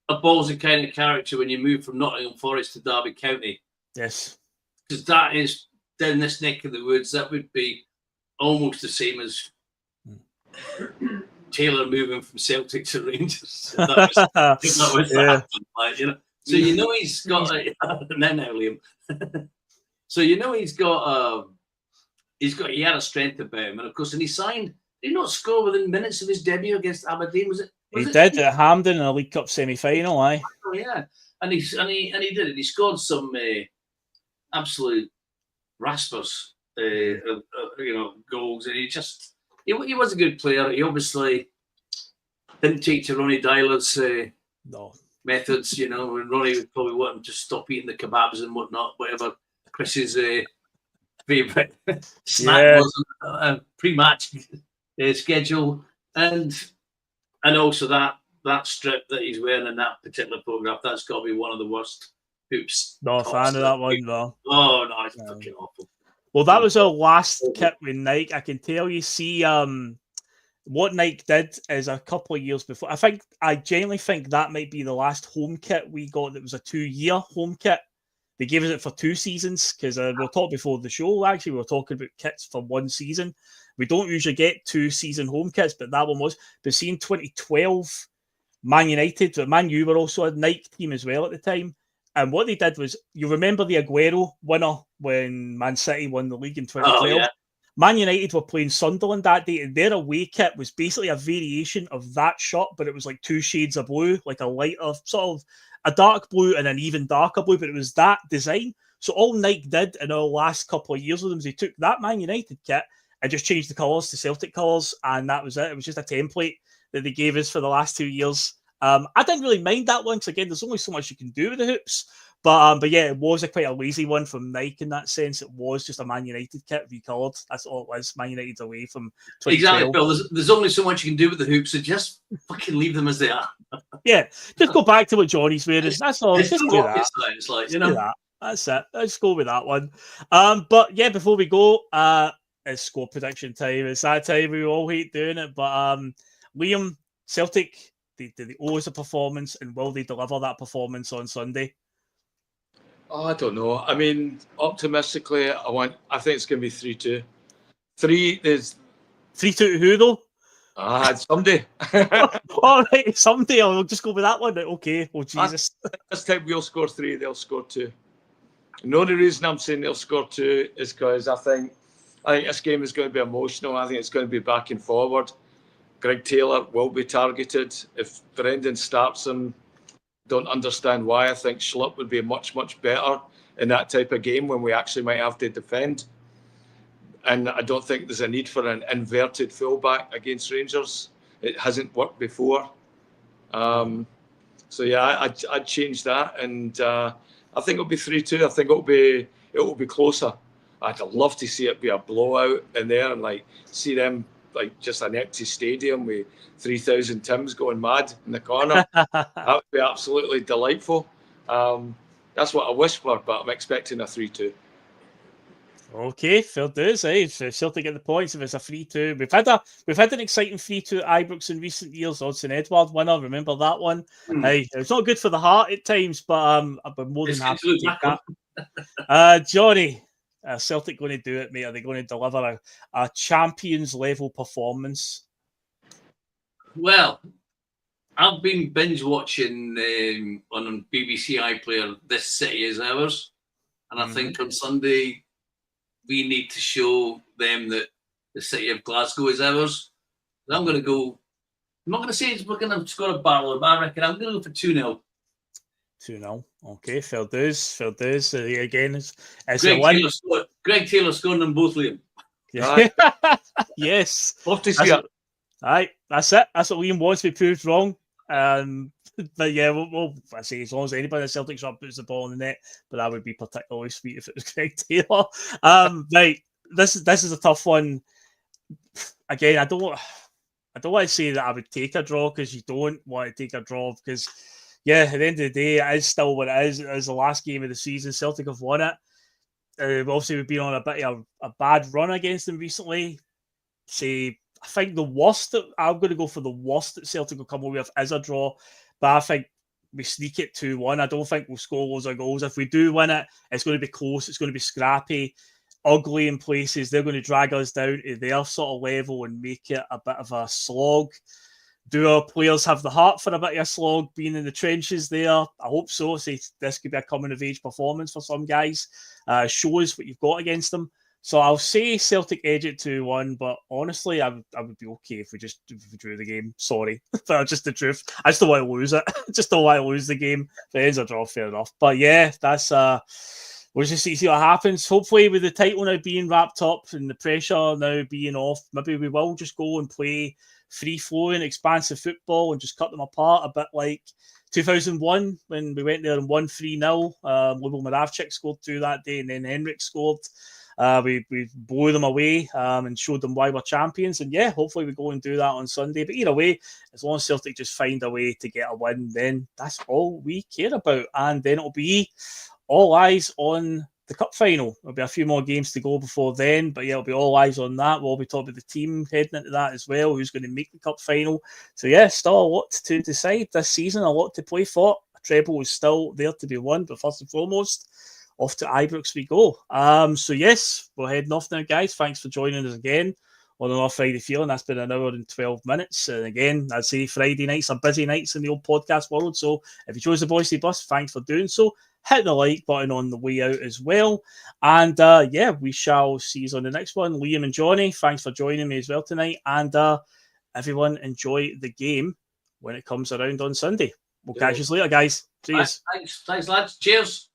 a ballsy kind of character when you move from Nottingham Forest to Derby County. Yes. Because that is, down this neck of the woods, that would be almost the same as Taylor moving from Celtic to Rangers. That was yeah. Happened, So he's got now Liam. So he had a strength about him, and of course, and he signed. Did he not score within minutes of his debut against Aberdeen? He did at Hampden in a League Cup semi-final, aye. Oh yeah, and he did it. He scored some absolute raspers, goals, and he was a good player. He obviously didn't take to Ronnie Dyler's methods. When Ronnie would probably want him to stop eating the kebabs and whatnot, whatever Chris's favourite snack was pre-match schedule, and also that strip that he's wearing in that particular photograph, that's got to be one of the worst hoops. Not a fan of that one, though. Oh no, it's fucking awful. Well, that was our last kit with Nike. I can tell you. See, what Nike did is a couple of years before. I genuinely think that might be the last home kit we got. That was a 2-year home kit. They gave us it for 2 seasons because we were talking before the show. Actually, we were talking about kits for 1 season. We don't usually get 2-season home kits, but that one was. But seeing 2012, Man United, but Man U were also a Nike team as well at the time. And what they did was, you remember the Aguero winner when Man City won the league in 2012? Oh, yeah. Man United were playing Sunderland that day, and their away kit was basically a variation of that shot, but it was like 2 shades of blue, like a lighter, sort of a dark blue and an even darker blue, but it was that design. So all Nike did in our last couple of years with them is they took that Man United kit and just changed the colours to Celtic colours, and that was it. It was just a template that they gave us for the last 2 years. I didn't really mind that one because, again, there's only so much you can do with the hoops. But yeah, it was quite a lazy one from Nike in that sense. It was just a Man United kit recoloured. That's all it was. Man United's away from 2012. Exactly, Bill. There's only so much you can do with the hoops, so just fucking leave them as they are. Yeah, just go back to what Johnny's wearing. That's all. Just do that. It's like, that. That's it. Let's go with that one. But yeah, before we go, it's score prediction time. It's that time. We all hate doing it. But Liam, Celtic, do they owe us a performance, and will they deliver that performance on Sunday? Oh, I don't know. I mean, optimistically, I think it's going to be 3-2. 3 is 3-2 to who though? Someday. All right, someday I'll just go with that one. Okay. Oh Jesus. This time we'll score 3. They'll score 2. And the only reason I'm saying they'll score 2 is because I think this game is going to be emotional. I think it's going to be back and forward. Greg Taylor will be targeted. If Brendan starts him, don't understand why. I think Schlupp would be much, much better in that type of game when we actually might have to defend. And I don't think there's a need for an inverted fullback against Rangers. It hasn't worked before. So yeah, I'd change that, and I think it'll be 3-2. I think it will be closer. I'd love to see it be a blowout in there and see them just an empty stadium with 3,000 Tims going mad in the corner. That would be absolutely delightful. That's what I wish for, but I'm expecting a 3-2. Okay, fair dues. If Celtic get the points, if it's a 3-2, we've had an exciting 3-2 at Ibrox in recent years. Odsonne Edouard winner, remember that one? Hey, it's not good for the heart at times, but I've been more than happy to take that. Johnny, Celtic going to do it, mate? Are they going to deliver a Champions level performance? Well, I've been binge watching on BBC iPlayer This City Is Ours, and I think on Sunday we need to show them that the city of Glasgow is ours. And I'm going to go. I'm not going to say we're going to score a barrel, but I reckon I'm going to go for 2-0. 2-0. Okay, fair dues. Again, it's Greg Taylor scoring them both, Liam. Yeah. Yes. Love to see it. Aye, that's it. That's what Liam wants to be proved wrong. But yeah, I say as long as anybody in Celtic shop puts the ball in the net, but that would be particularly sweet if it was Greg Taylor. Right, this is a tough one. Again, I don't want to say that I would take a draw, because you don't want to take a draw, because at the end of the day, it is still what it is. It is the last game of the season. Celtic have won it. Obviously, we've been on a bit of a bad run against them recently. I think the worst I'm going to go for the worst that Celtic will come away with is a draw, but I think we sneak it 2-1. I don't think we'll score loads of goals. If we do win it, it's going to be close. It's going to be scrappy, ugly in places. They're going to drag us down to their sort of level and make it a bit of a slog. Do our players have the heart for a bit of a slog, being in the trenches there? I hope so. This could be a coming-of-age performance for some guys. Shows what you've got against them. So I'll say Celtic edge it 2-1, but honestly, I would be okay if we drew the game. Sorry, but just the truth. I just don't want to lose it. Just don't want to lose the game. If it ends a draw, fair enough. But yeah, that's we'll just see what happens. Hopefully, with the title now being wrapped up and the pressure now being off, maybe we will just go and play free-flowing, expansive football and just cut them apart, a bit like 2001 when we went there and won 3-0. Lubo Moravcik scored 2 that day, and then Henrik scored. We blew them away and showed them why we're champions. And yeah, hopefully we go and do that on Sunday. But either way, as long as Celtic just find a way to get a win, then that's all we care about. And then it'll be all eyes on the cup final. There'll be a few more games to go before then. But yeah, it'll be all eyes on that. We'll be talking about the team heading into that as well, who's going to make the cup final. So yeah, still a lot to decide this season, a lot to play for. A treble is still there to be won, but first and foremost, off to Ibrox we go. So yes, we're heading off now, guys. Thanks for joining us again on our Friday Feeling. That's been an hour and 12 minutes. And again, I'd say Friday nights are busy nights in the old podcast world. So if you chose the Boise Bus, thanks for doing so. Hit the like button on the way out as well. And yeah, we shall see you on the next one. Liam and Johnny, thanks for joining me as well tonight. And everyone enjoy the game when it comes around on Sunday. We'll catch you later, guys. Cheers. Thanks, lads. Cheers.